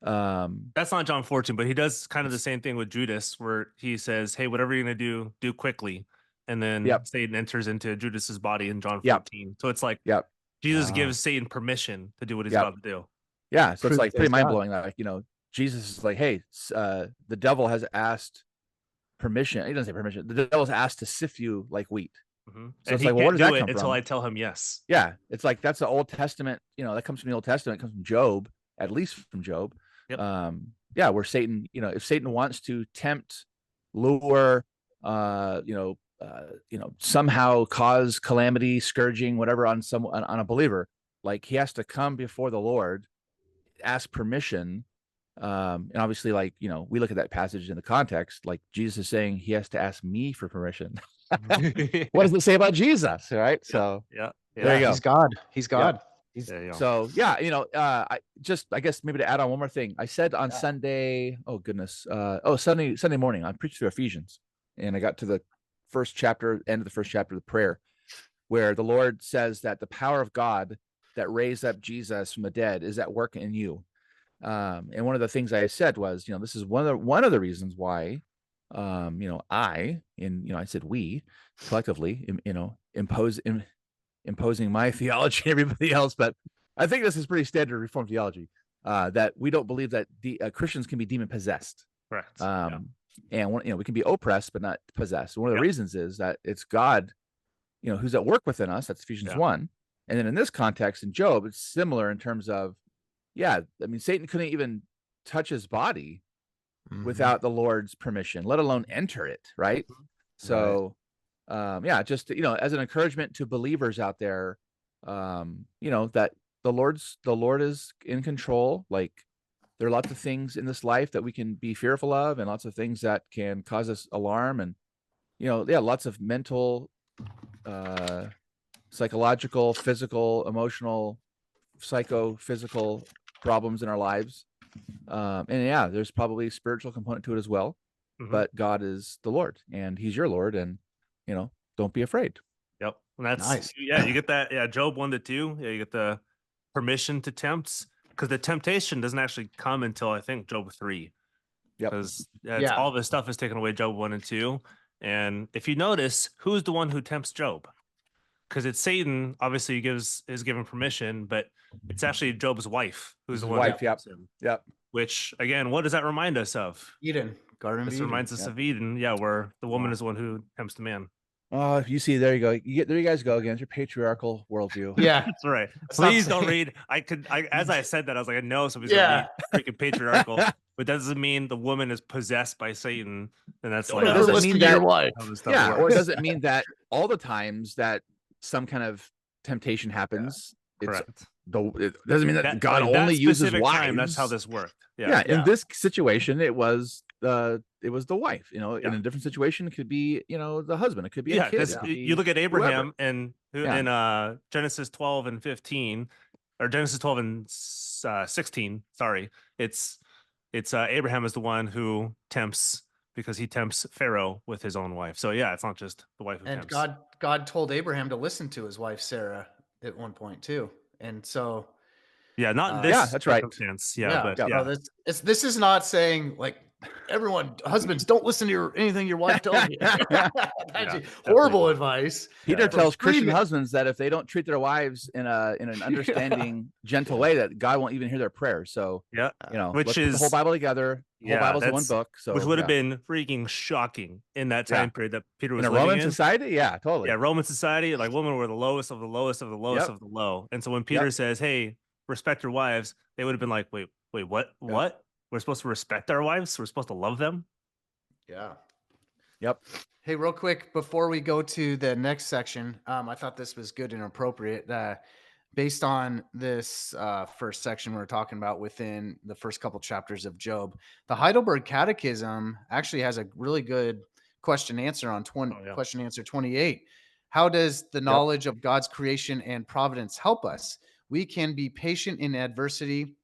Speaker 4: Um,
Speaker 1: That's not John 14, but he does kind of the same thing with Judas, where he says, "Hey, whatever you're gonna do quickly." And then
Speaker 4: Yep.
Speaker 1: Satan enters into Judas's body in John
Speaker 4: Yep.
Speaker 1: 14. So it's like
Speaker 4: Yep.
Speaker 1: Jesus gives Satan permission to do what he's
Speaker 4: Yep.
Speaker 1: about to do.
Speaker 4: Yeah. So
Speaker 3: Prove
Speaker 4: it's like
Speaker 3: that
Speaker 4: pretty
Speaker 3: he's God.
Speaker 4: mind blowing. Like, Jesus is like, hey, the devil has asked permission. He doesn't say permission. The devil's asked to sift you like wheat.
Speaker 1: So
Speaker 4: So
Speaker 1: and
Speaker 4: it's
Speaker 1: he
Speaker 4: like, well, where
Speaker 1: can't
Speaker 4: does
Speaker 1: do
Speaker 4: that
Speaker 1: it
Speaker 4: come
Speaker 1: until
Speaker 4: from?
Speaker 1: I tell him yes.
Speaker 4: Yeah. It's like, that's the Old Testament, that comes from the Old Testament, it comes from Job, at least from Job.
Speaker 1: Yep.
Speaker 4: Yeah, where Satan, if Satan wants to tempt, lure, somehow cause calamity, scourging, whatever on a believer, like he has to come before the Lord, ask permission. And obviously, like, we look at that passage in the context, like Jesus is saying he has to ask me for permission. What does it say about Jesus? Right.
Speaker 1: Yep.
Speaker 4: So
Speaker 1: Yeah.
Speaker 4: there you go.
Speaker 3: He's God. He's God.
Speaker 1: There you go.
Speaker 4: So yeah, I guess maybe to add on one more thing, I said on Sunday, Sunday morning, I preached through Ephesians, and I got to the first chapter, end of the first chapter of the prayer, where the Lord says that the power of God that raised up Jesus from the dead is at work in you. And one of the things I said was, this is one of the reasons why, I said we collectively, imposing my theology and everybody else, but I think this is pretty standard Reformed theology, that we don't believe that the Christians can be demon possessed.
Speaker 1: Correct.
Speaker 4: And we can be oppressed but not possessed. One of the reasons is that it's God, who's at work within us. That's Ephesians 1. And then in this context in Job, it's similar in terms of, Satan couldn't even touch his body without the Lord's permission, let alone enter it, right? So just as an encouragement to believers out there, that the Lord is in control. Like, there are lots of things in this life that we can be fearful of, and lots of things that can cause us alarm, and lots of mental, psychological, physical, emotional, psychophysical problems in our lives. And there's probably a spiritual component to it as well. But God is the Lord, and he's your Lord, and don't be afraid.
Speaker 1: Yep. And that's
Speaker 3: nice.
Speaker 1: Yeah, you get that. Yeah, Job 1-2. Yeah, you get the permission to tempt, because the temptation doesn't actually come until I think Job 3. Because all this stuff is taken away Job 1 and 2. And if you notice, who's the one who tempts Job? Because it's Satan, obviously is given permission, but it's actually Job's wife who's the one who tempts him.
Speaker 4: Yep.
Speaker 1: Which, again, what does that remind us of?
Speaker 3: Eden. Garden of
Speaker 1: This
Speaker 3: Eden.
Speaker 1: reminds us of Eden, where the woman is the one who tempts the man.
Speaker 4: Oh, you see, there you go. There you guys go again. It's your patriarchal worldview.
Speaker 3: Yeah,
Speaker 1: that's right. Please don't read. As I said that, I was like, I know somebody's gonna read freaking patriarchal, but that doesn't mean the woman is possessed by Satan. And that's like,
Speaker 3: doesn't mean that your wife.
Speaker 4: Or it doesn't mean that all the times that some kind of temptation happens,
Speaker 1: correct.
Speaker 4: It doesn't mean that God only uses wives.
Speaker 1: That's how this worked.
Speaker 4: In this situation, it was the wife. In a different situation, it could be the husband. It could be a kid.
Speaker 1: You look at Abraham and in Genesis 12 and 15, or Genesis 12 and 16. Sorry, it's Abraham is the one who tempts, because he tempts Pharaoh with his own wife. So it's not just the wife who tempts.
Speaker 3: And God told Abraham to listen to his wife Sarah at one point too. And so
Speaker 1: not in this
Speaker 4: that's right.
Speaker 1: circumstance.
Speaker 3: This is not saying like, everyone, husbands, don't listen to anything your wife tells you. That's horrible advice.
Speaker 4: Peter tells Christian husbands that if they don't treat their wives in an understanding, gentle way, that God won't even hear their prayers. So
Speaker 1: which
Speaker 4: let's
Speaker 1: is
Speaker 4: put the whole Bible together. The whole Bible's in one book. So
Speaker 1: which would have been freaking shocking in that time period that Peter was
Speaker 4: in a
Speaker 1: living
Speaker 4: Roman society. Yeah, totally.
Speaker 1: Yeah, Roman society, like women were the lowest of the lowest of the lowest of the low. And so when Peter says, "Hey, respect your wives," they would have been like, "Wait, what? What? We're supposed to respect our wives? We're supposed to love them?"
Speaker 3: Yeah.
Speaker 4: Yep.
Speaker 3: Hey, real quick, before we go to the next section, I thought this was good and appropriate. Based on this first section we're talking about within the first couple chapters of Job, the Heidelberg Catechism actually has a really good question answer on question answer 28. How does the knowledge of God's creation and providence help us? We can be patient in adversity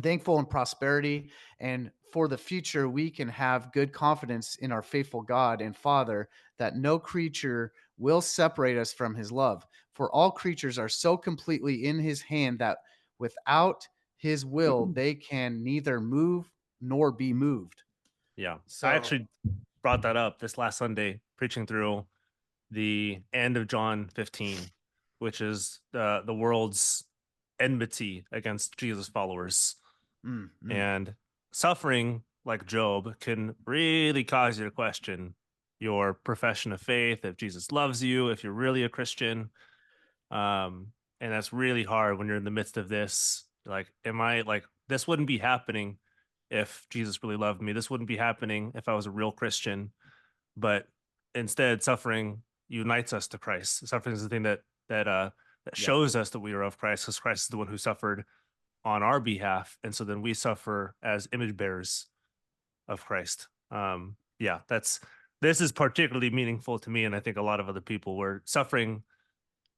Speaker 3: thankful in prosperity, and for the future, we can have good confidence in our faithful God and Father that no creature will separate us from his love. For all creatures are so completely in his hand that without his will, they can neither move nor be moved.
Speaker 1: Yeah.
Speaker 3: So,
Speaker 1: I actually brought that up this last Sunday, preaching through the end of John 15, which is the world's enmity against Jesus followers. And suffering, like Job, can really cause you to question your profession of faith, if Jesus loves you, if you're really a Christian. And that's really hard when you're in the midst of this. Like, am I like, this wouldn't be happening if Jesus really loved me. This wouldn't be happening if I was a real Christian. But instead, suffering unites us to Christ. Suffering is the thing that shows us that we are of Christ, because Christ is the one who suffered on our behalf, and so then we suffer as image bearers of Christ. Yeah, this is particularly meaningful to me, and I think a lot of other people, where suffering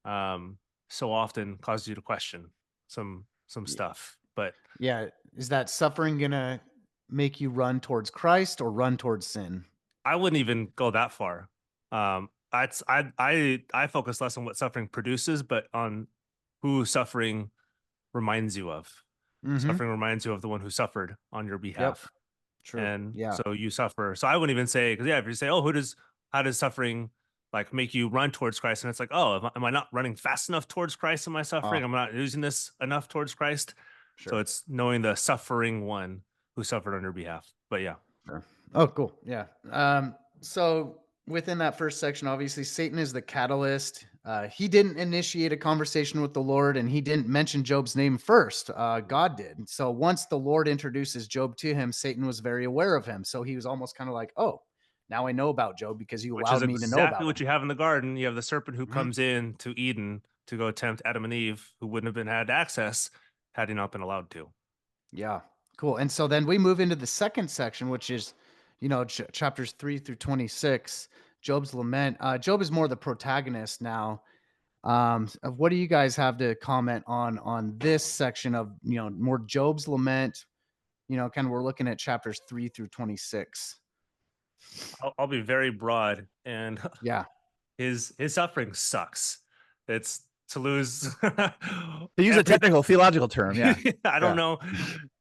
Speaker 1: so often causes you to question some stuff. But
Speaker 3: yeah, is that suffering gonna make you run towards Christ or run towards sin?
Speaker 1: I wouldn't even go that far. I focus less on what suffering produces, but on who suffering reminds you of. Suffering reminds you of the one who suffered on your behalf.
Speaker 3: True.
Speaker 1: And
Speaker 3: Yeah.
Speaker 1: so you suffer. So I wouldn't even say, because if you say, oh, how does suffering like make you run towards Christ? And it's like, oh, am I not running fast enough towards Christ in my suffering? I'm not using this enough towards Christ. So it's knowing the suffering one who suffered on your behalf. But yeah.
Speaker 3: Sure. Oh, cool. Yeah. So within that first section, obviously Satan is the catalyst. He didn't initiate a conversation with the Lord, and he didn't mention Job's name first. God did. So once the Lord introduces Job to him, Satan was very aware of him. So he was almost kind of like, oh, now I know about Job because you
Speaker 1: Which
Speaker 3: allowed
Speaker 1: is
Speaker 3: me to know about
Speaker 1: exactly what
Speaker 3: him.
Speaker 1: you have in the garden. You have the serpent who comes in to Eden to go tempt Adam and Eve, who wouldn't have been had access had he not been allowed to.
Speaker 3: Yeah. Cool. And so then we move into the second section, which is, chapters 3 through 26, Job's lament. Job is more the protagonist now. What do you guys have to comment on this section of, more Job's lament? Kind of we're looking at chapters 3 through 26.
Speaker 1: I'll be very broad, and
Speaker 3: Yeah.
Speaker 1: his suffering sucks. It's to lose.
Speaker 4: To use a technical theological term, yeah.
Speaker 1: I don't know.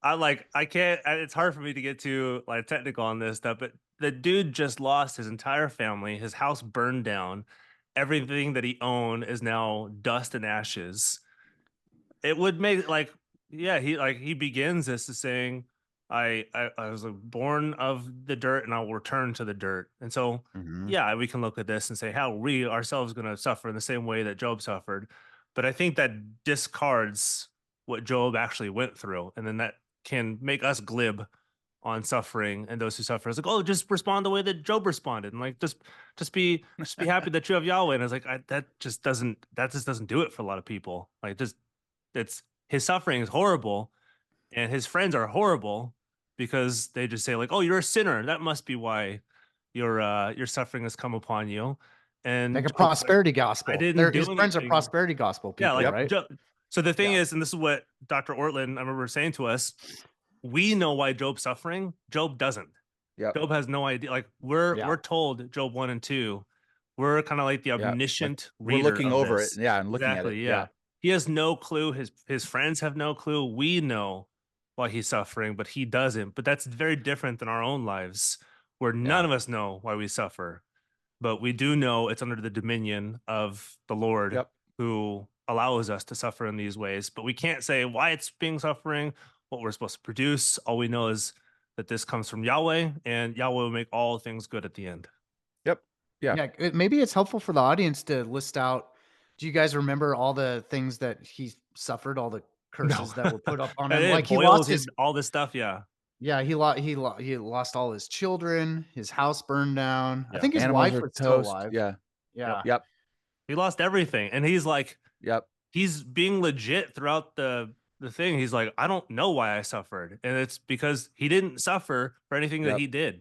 Speaker 1: I can't. It's hard for me to get too like technical on this stuff, but the dude just lost his entire family. His house burned down. Everything that he owned is now dust and ashes. It would make he begins this as saying, I was born of the dirt and I will return to the dirt. And so yeah, we can look at this and say how we ourselves going to suffer in the same way that Job suffered. But I think that discards what Job actually went through, and then that can make us glib on suffering and those who suffer. It's like, oh, just respond the way that Job responded, and like just be happy that you have Yahweh. And I was like, that just doesn't do it for a lot of people. Like it's his suffering is horrible, and his friends are horrible because they just say like, oh, you're a sinner. That must be why your suffering has come upon you. And
Speaker 3: like a prosperity gospel.
Speaker 1: I didn't do
Speaker 3: his friends are
Speaker 1: anything.
Speaker 3: prosperity gospel people, right?
Speaker 1: So the thing is, and this is what Dr. Ortland, I remember saying to us, we know why Job's suffering. Job doesn't. Job has no idea. Like we're told Job 1 and 2. We're kind of like the omniscient reader.
Speaker 4: We're looking over
Speaker 1: this.
Speaker 4: it, and looking at it.
Speaker 1: Yeah. He has no clue. His friends have no clue. We know why he's suffering, but he doesn't. But that's very different than our own lives, where none of us know why we suffer. But we do know it's under the dominion of the Lord who allows us to suffer in these ways. But we can't say why it's being suffering, what we're supposed to produce. All we know is that this comes from Yahweh, and Yahweh will make all things good at the end.
Speaker 3: Yeah. Maybe it's helpful for the audience to list out. Do you guys remember all the things that he suffered, all the curses that were put up on him?
Speaker 1: Like he lost all this stuff. Yeah.
Speaker 3: Yeah, he lost all his children. His house burned down.
Speaker 1: Yeah.
Speaker 3: I think his wife was still alive.
Speaker 4: Yeah.
Speaker 1: He lost everything, and he's like, he's being legit throughout the thing. He's like, I don't know why I suffered, and it's because he didn't suffer for anything that he did.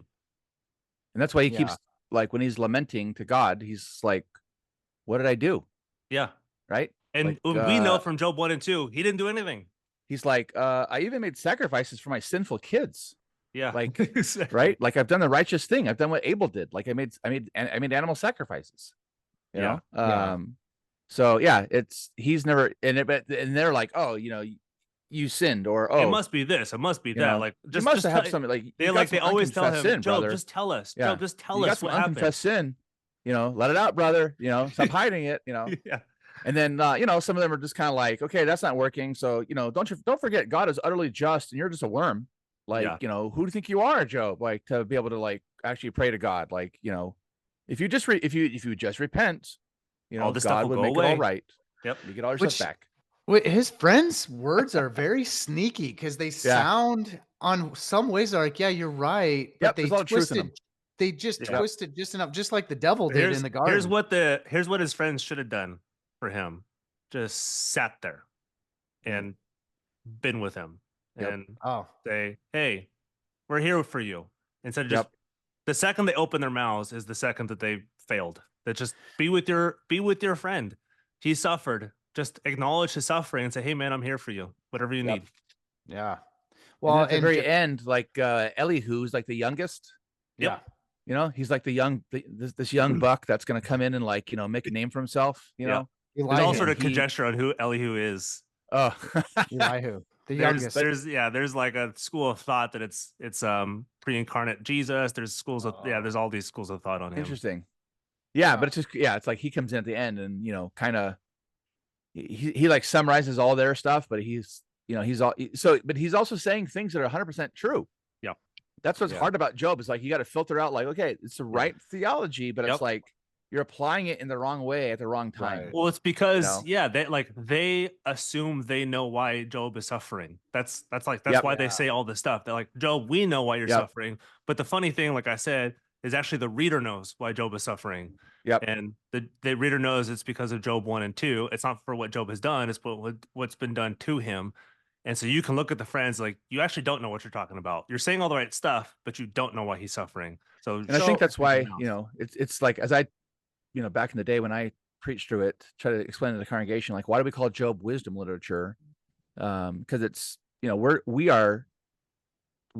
Speaker 4: And that's why he keeps like when he's lamenting to God, he's like, what did I do?
Speaker 1: Yeah.
Speaker 4: Right.
Speaker 1: And
Speaker 4: like,
Speaker 1: we know from Job 1 and 2, he didn't do anything.
Speaker 4: he's like, I even made sacrifices for my sinful kids.
Speaker 1: Yeah.
Speaker 4: Like,
Speaker 1: Exactly.
Speaker 4: right? Like I've done the righteous thing. I've done what Abel did. Like I made animal sacrifices. You
Speaker 1: Yeah.
Speaker 4: know? So yeah, he's never and they're like, oh, you sinned, or
Speaker 1: It must be this. It must be
Speaker 4: you
Speaker 1: that.
Speaker 4: know,
Speaker 1: Like,
Speaker 4: you
Speaker 1: just
Speaker 4: must have
Speaker 1: tell,
Speaker 4: something like
Speaker 1: they
Speaker 4: you got
Speaker 1: like
Speaker 4: some
Speaker 1: they always tell him,
Speaker 4: unconfessed sin,
Speaker 1: Job,
Speaker 4: brother.
Speaker 1: just tell us.
Speaker 4: Yeah.
Speaker 1: Job, just tell
Speaker 4: You got
Speaker 1: us
Speaker 4: some
Speaker 1: what happened.
Speaker 4: unconfessed sin. Let it out, brother. Stop hiding it.
Speaker 1: Yeah.
Speaker 4: And then some of them are just kind of like, okay, that's not working. So don't forget, God is utterly just, and you're just a worm. Like who do you think you are, Job? Like to be able to like actually pray to God. Like if you just if you just repent,
Speaker 1: all this stuff
Speaker 4: God
Speaker 1: will
Speaker 4: would
Speaker 1: go
Speaker 4: make
Speaker 1: away.
Speaker 4: it all right.
Speaker 1: Yep.
Speaker 4: You get all your stuff back.
Speaker 3: Wait, his friends' words are very sneaky because they sound on some ways are like, yeah, you're right, but
Speaker 4: there's a lot of truth in them.
Speaker 3: They just twisted just enough, just like the devil did in the garden.
Speaker 1: Here's what his friends should have done for him. Just sat there and been with him and say, hey, we're here for you. Instead of just the second they open their mouths is the second that they failed. That just be with your friend. He suffered. Just acknowledge his suffering and say, hey man, I'm here for you. Whatever you need.
Speaker 3: Yeah.
Speaker 4: Well, at the very end, like Elihu's like the youngest.
Speaker 3: Yeah.
Speaker 4: He's like this young buck that's going to come in and like, make a name for himself, know.
Speaker 1: There's all sort of conjecture on who Elihu is.
Speaker 3: Oh, Elihu, the youngest.
Speaker 1: There's like a school of thought that it's pre-incarnate Jesus. There's schools of there's all these schools of thought on him.
Speaker 4: Interesting. Yeah, but it's just it's like he comes in at the end and kind of he like summarizes all their stuff, but he's but he's also saying things that are 100% true.
Speaker 1: Yeah.
Speaker 4: That's what's hard about Job is like you got to filter out like, okay, it's the right theology, but it's like you're applying it in the wrong way at the wrong time.
Speaker 1: Right. Well, it's because they assume they know why Job is suffering. That's why they say all this stuff. They're like, Job, we know why you're suffering. But the funny thing, like I said, is actually the reader knows why Job is suffering.
Speaker 4: Yep.
Speaker 1: And the reader knows it's because of Job 1 and 2. It's not for what Job has done, it's what's been done to him. And so you can look at the friends like you actually don't know what you're talking about. You're saying all the right stuff, but you don't know why he's suffering. So
Speaker 4: I think that's why, it's like as I back in the day when I preached through it, try to explain to the congregation, like, why do we call Job wisdom literature? Because it's, we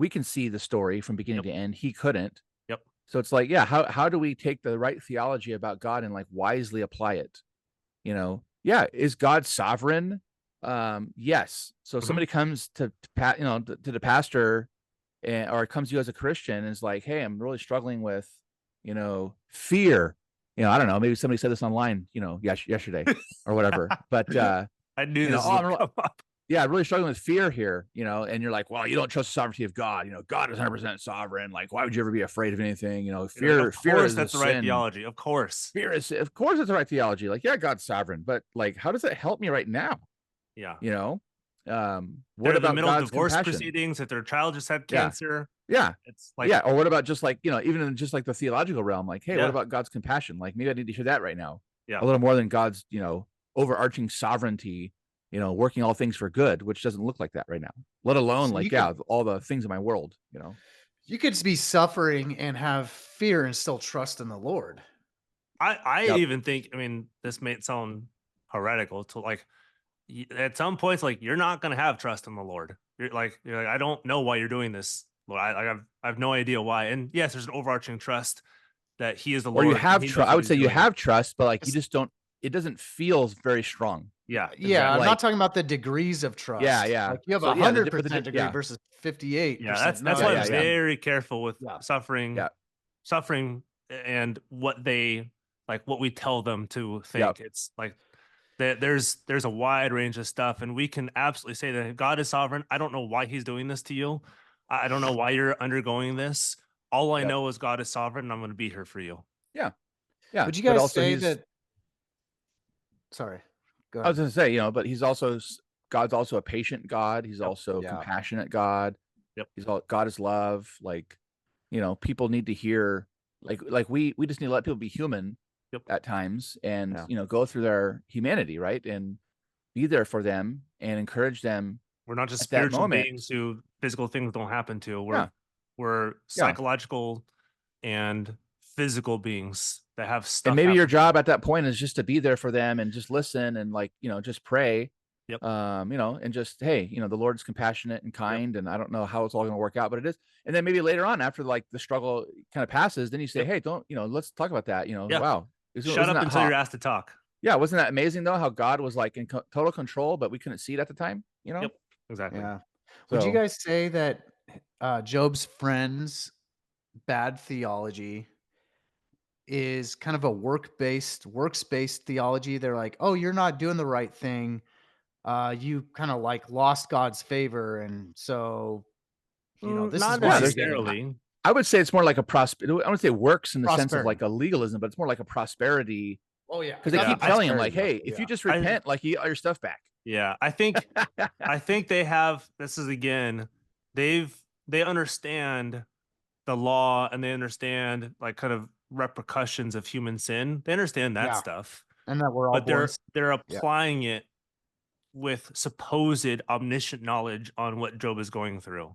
Speaker 4: can see the story from beginning to end. He couldn't.
Speaker 1: Yep.
Speaker 4: So it's like, how do we take the right theology about God and like wisely apply it? Is God sovereign? Yes. So somebody comes to the pastor or comes to you as a Christian and is like, hey, I'm really struggling with, fear. I don't know. Maybe somebody said this online, yesterday or whatever. But
Speaker 1: I knew this would come up.
Speaker 4: Yeah, really struggling with fear here, and you're like, well, you don't trust the sovereignty of God. God is 100% sovereign. Like, why would you ever be afraid of anything? Fear.
Speaker 1: Of course,
Speaker 4: is
Speaker 1: that's the right theology. Of course,
Speaker 4: of course, it's the right theology. Like, yeah, God's sovereign, but like, how does that help me right now?
Speaker 1: Yeah.
Speaker 4: What about
Speaker 1: middle
Speaker 4: God's
Speaker 1: of divorce
Speaker 4: compassion?
Speaker 1: Proceedings? If their child just had cancer.
Speaker 4: Yeah.
Speaker 1: It's like,
Speaker 4: or what about just like, even in just like the theological realm, like, hey, what about God's compassion? Like, maybe I need to hear that right now.
Speaker 1: Yeah.
Speaker 4: A little more than God's, overarching sovereignty, working all things for good, which doesn't look like that right now, let alone all the things in my world,
Speaker 3: You could be suffering and have fear and still trust in the Lord.
Speaker 1: I even think, this may sound heretical to like, at some points, like you're not going to have trust in the Lord. You're like, I don't know why you're doing this, Lord. I have no idea why. And yes, there's an overarching trust that He is the Lord.
Speaker 4: Or you have trust. I would say you have trust, but like you just don't. It doesn't feel very strong.
Speaker 1: Yeah.
Speaker 3: Yeah. I'm not talking about the degrees of trust.
Speaker 4: Yeah.
Speaker 3: Like you have 100% degree versus 58%.
Speaker 1: Yeah. That's why I'm very careful with suffering.
Speaker 4: Yeah.
Speaker 1: Suffering and what we tell them to think. It's like. There's a wide range of stuff, and we can absolutely say that God is sovereign. I don't know why He's doing this to you. I don't know why you're undergoing this. All I know is God is sovereign, and I'm going to be here for you.
Speaker 4: Yeah.
Speaker 3: Would you guys say that? Sorry, go ahead.
Speaker 4: I was going to say, but God's also a patient God. He's also compassionate God.
Speaker 1: Yep.
Speaker 4: God is love. Like, people need to hear, like we just need to let people be human. At times and go through their humanity, right, and be there for them and encourage them.
Speaker 1: We're not just spiritual beings who physical things don't happen to. We're psychological and physical beings that have stuff.
Speaker 4: And maybe your job at that point is just to be there for them and just listen and just pray.
Speaker 1: Yep.
Speaker 4: You know, and just, hey, you know, the Lord's compassionate and kind, and I don't know how it's all going to work out, but it is. And then maybe later on, after like the struggle kind of passes, then you say,
Speaker 1: Yep.
Speaker 4: hey, don't, you know, let's talk about that. You know,
Speaker 1: Yeah.
Speaker 4: wow,
Speaker 1: Shut
Speaker 4: wasn't
Speaker 1: up
Speaker 4: that
Speaker 1: until
Speaker 4: hot?
Speaker 1: you're asked to talk.
Speaker 4: Yeah, wasn't that amazing though? How God was like in total control, but we couldn't see it at the time. You know,
Speaker 1: Yep. Exactly.
Speaker 3: Yeah. Would you
Speaker 4: so
Speaker 3: guys say that Job's friends' bad theology is kind of a works-based theology? They're like, "Oh, you're not doing the right thing. You kind of like lost God's favor, and so this is
Speaker 1: Not
Speaker 3: why
Speaker 4: yeah,
Speaker 3: you're
Speaker 4: there's.
Speaker 3: getting
Speaker 1: necessarily.
Speaker 4: I would say it's more like a I wouldn't say works in the sense of
Speaker 3: prosperity."
Speaker 4: like a legalism, but it's more like a prosperity
Speaker 3: Oh yeah,
Speaker 4: because they
Speaker 1: Yeah,
Speaker 4: keep
Speaker 1: I
Speaker 4: telling him like,
Speaker 3: prosperity
Speaker 4: hey,
Speaker 3: gospel.
Speaker 4: if you
Speaker 3: Yeah.
Speaker 4: just
Speaker 1: I
Speaker 4: repent, like you get all your stuff back.
Speaker 1: yeah, I think they have, this is again, they understand the law, and they understand like kind of repercussions of human sin. They understand that
Speaker 3: Yeah.
Speaker 1: stuff,
Speaker 3: And that we're all
Speaker 1: but
Speaker 3: born.
Speaker 1: they're
Speaker 3: Yeah.
Speaker 1: applying it with supposed omniscient knowledge on what Job is going through,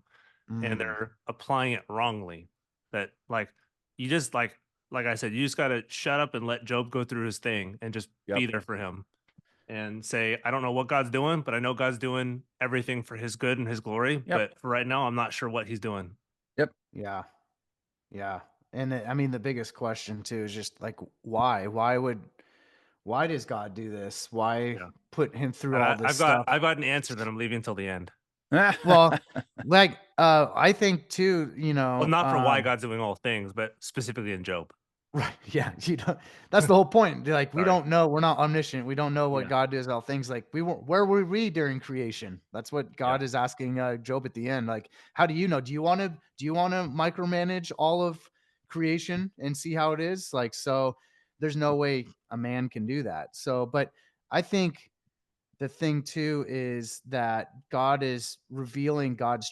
Speaker 1: and
Speaker 3: Mm.
Speaker 1: they're applying it wrongly. That like you just like I said, you just got to shut up and let Job go through his thing and just be
Speaker 4: Yep.
Speaker 1: there for him and say, I don't know what God's doing, but I know God's doing everything for his good and his glory.
Speaker 4: Yep.
Speaker 1: But for right now, I'm not sure what he's doing.
Speaker 4: Yep.
Speaker 3: Yeah. Yeah. And I mean, the biggest question too is just like, why? Why does God do this? Why
Speaker 1: Yeah.
Speaker 3: put him through
Speaker 1: And
Speaker 3: all this stuff?
Speaker 1: I've got an answer that I'm leaving until the end.
Speaker 3: Well, like, I think too,
Speaker 1: Well, not for why God's doing all things, but specifically in Job.
Speaker 3: right. Yeah. That's the whole point. Like, we
Speaker 1: Sorry.
Speaker 3: don't know. We're not omniscient. We don't know what
Speaker 1: Yeah.
Speaker 3: God does all things. Like, where were we during creation? That's what God is asking Job at the end. Like, how do you know? Do you want to micromanage all of creation and see how it is? Like, so there's no way a man can do that. So, but I think the thing too is that God is revealing God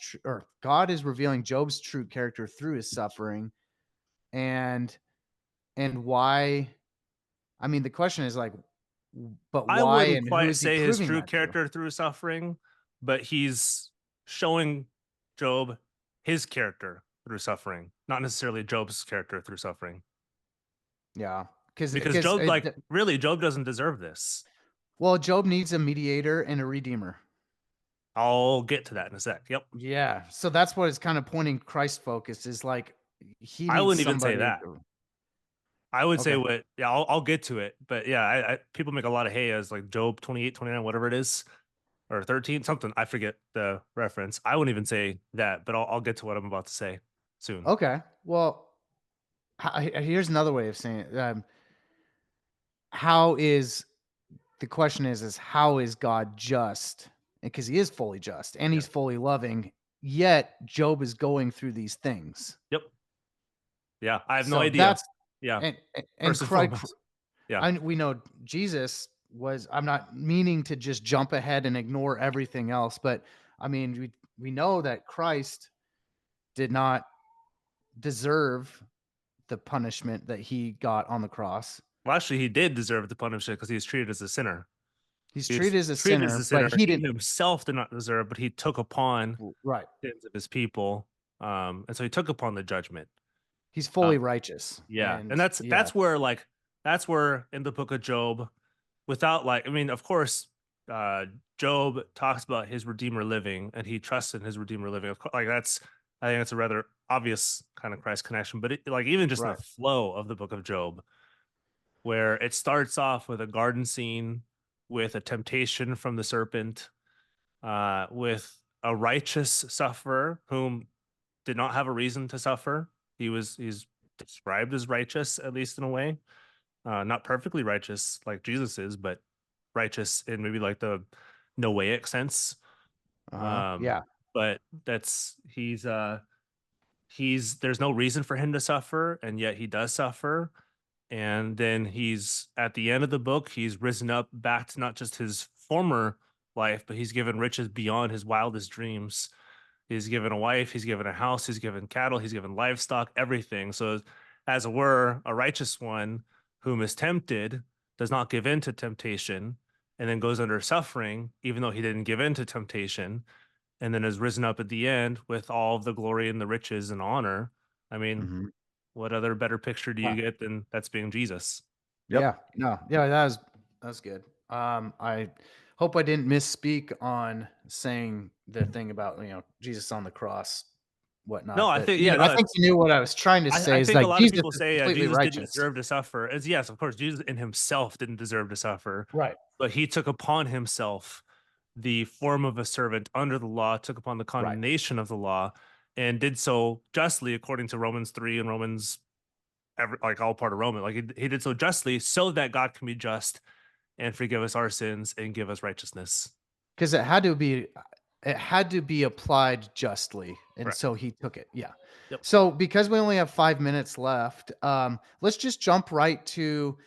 Speaker 3: is revealing Job's true character through his suffering. And why, I mean, the question is like, but
Speaker 1: I
Speaker 3: why
Speaker 1: wouldn't
Speaker 3: and who
Speaker 1: quite
Speaker 3: is he
Speaker 1: say his
Speaker 3: proving
Speaker 1: true
Speaker 3: that to?
Speaker 1: character through suffering, but he's showing Job his character through suffering, not necessarily Job's character through suffering.
Speaker 3: Yeah.
Speaker 1: Because Job, like, really, Job doesn't deserve this.
Speaker 3: Well, Job needs a mediator and a redeemer.
Speaker 1: I'll get to that in a sec. Yep.
Speaker 3: Yeah. So that's what is kind of pointing Christ focus is like, he
Speaker 1: I
Speaker 3: needs
Speaker 1: wouldn't even say
Speaker 3: somebody.
Speaker 1: that. I would say
Speaker 3: Okay.
Speaker 1: I'll get to it. But yeah, people make a lot of hay as like Job 28, 29, whatever it is, or 13, something. I forget the reference. I wouldn't even say that, but I'll get to what I'm about to say soon.
Speaker 3: Okay. Well, here's another way of saying it. How is the question is how is God just? Because he is fully just and he's fully loving, yet Job is going through these things.
Speaker 1: Yep. Yeah, I have no
Speaker 3: So
Speaker 1: idea.
Speaker 3: that's
Speaker 1: Yeah.
Speaker 3: and
Speaker 1: First and
Speaker 3: Christ,
Speaker 1: foremost. Yeah.
Speaker 3: we know Jesus was. I'm not meaning to just jump ahead and ignore everything else, but I mean we know that Christ did not deserve the punishment that he got on the cross.
Speaker 1: Well, actually, he did deserve the punishment because he was treated as a sinner.
Speaker 3: He's
Speaker 1: He was
Speaker 3: treated as a sinner, but he didn't.
Speaker 1: himself did not deserve, but he took upon
Speaker 3: Right.
Speaker 1: sins of his people, and so he took upon the judgment.
Speaker 3: He's fully righteous.
Speaker 1: Yeah, and that's where that's where in the book of Job, without like, I mean, of course, Job talks about his Redeemer living, and he trusts in his Redeemer living. Of course, like that's, I think it's a rather obvious kind of Christ connection, but like even just in the flow of the book of Job, where it starts off with a garden scene, with a temptation from the serpent, with a righteous sufferer whom did not have a reason to suffer. He's described as righteous, at least in a way, not perfectly righteous like Jesus is, but righteous in maybe like the Noahic sense.
Speaker 3: Yeah.
Speaker 1: But he's there's no reason for him to suffer, and yet he does suffer. And then he's at the end of the book, he's risen up back to not just his former life, but he's given riches beyond his wildest dreams. He's given a wife, he's given a house, he's given cattle, he's given livestock, everything. So, as it were, a righteous one whom is tempted does not give in to temptation and then goes under suffering, even though he didn't give in to temptation, and then is risen up at the end with all of the glory and the riches and honor. I mean, what other better picture do you get than that's being Jesus?
Speaker 3: Yep. Yeah. No. Yeah, that was good. I Hope I didn't misspeak on saying the thing about, Jesus on the cross, whatnot.
Speaker 1: No, I
Speaker 3: But
Speaker 1: think yeah,
Speaker 3: I
Speaker 1: no,
Speaker 3: think you knew what I was trying to say
Speaker 1: I
Speaker 3: is
Speaker 1: think a
Speaker 3: like
Speaker 1: lot of
Speaker 3: Jesus
Speaker 1: people
Speaker 3: is
Speaker 1: say
Speaker 3: completely
Speaker 1: Jesus didn't
Speaker 3: righteous.
Speaker 1: deserve to suffer. As yes, of course, Jesus in himself didn't deserve to suffer,
Speaker 3: Right.
Speaker 1: but he took upon himself the form of a servant under the law, took upon the
Speaker 3: Right.
Speaker 1: condemnation of the law, and did so justly according to Romans 3 and Romans, like all part of Roman. Like he did so justly so that God can be just and forgive us our sins and give us righteousness.
Speaker 3: Because it had to be applied justly, and
Speaker 1: Correct.
Speaker 3: so he took it. Yeah.
Speaker 1: Yep.
Speaker 3: So because we only have 5 minutes left, let's just jump right to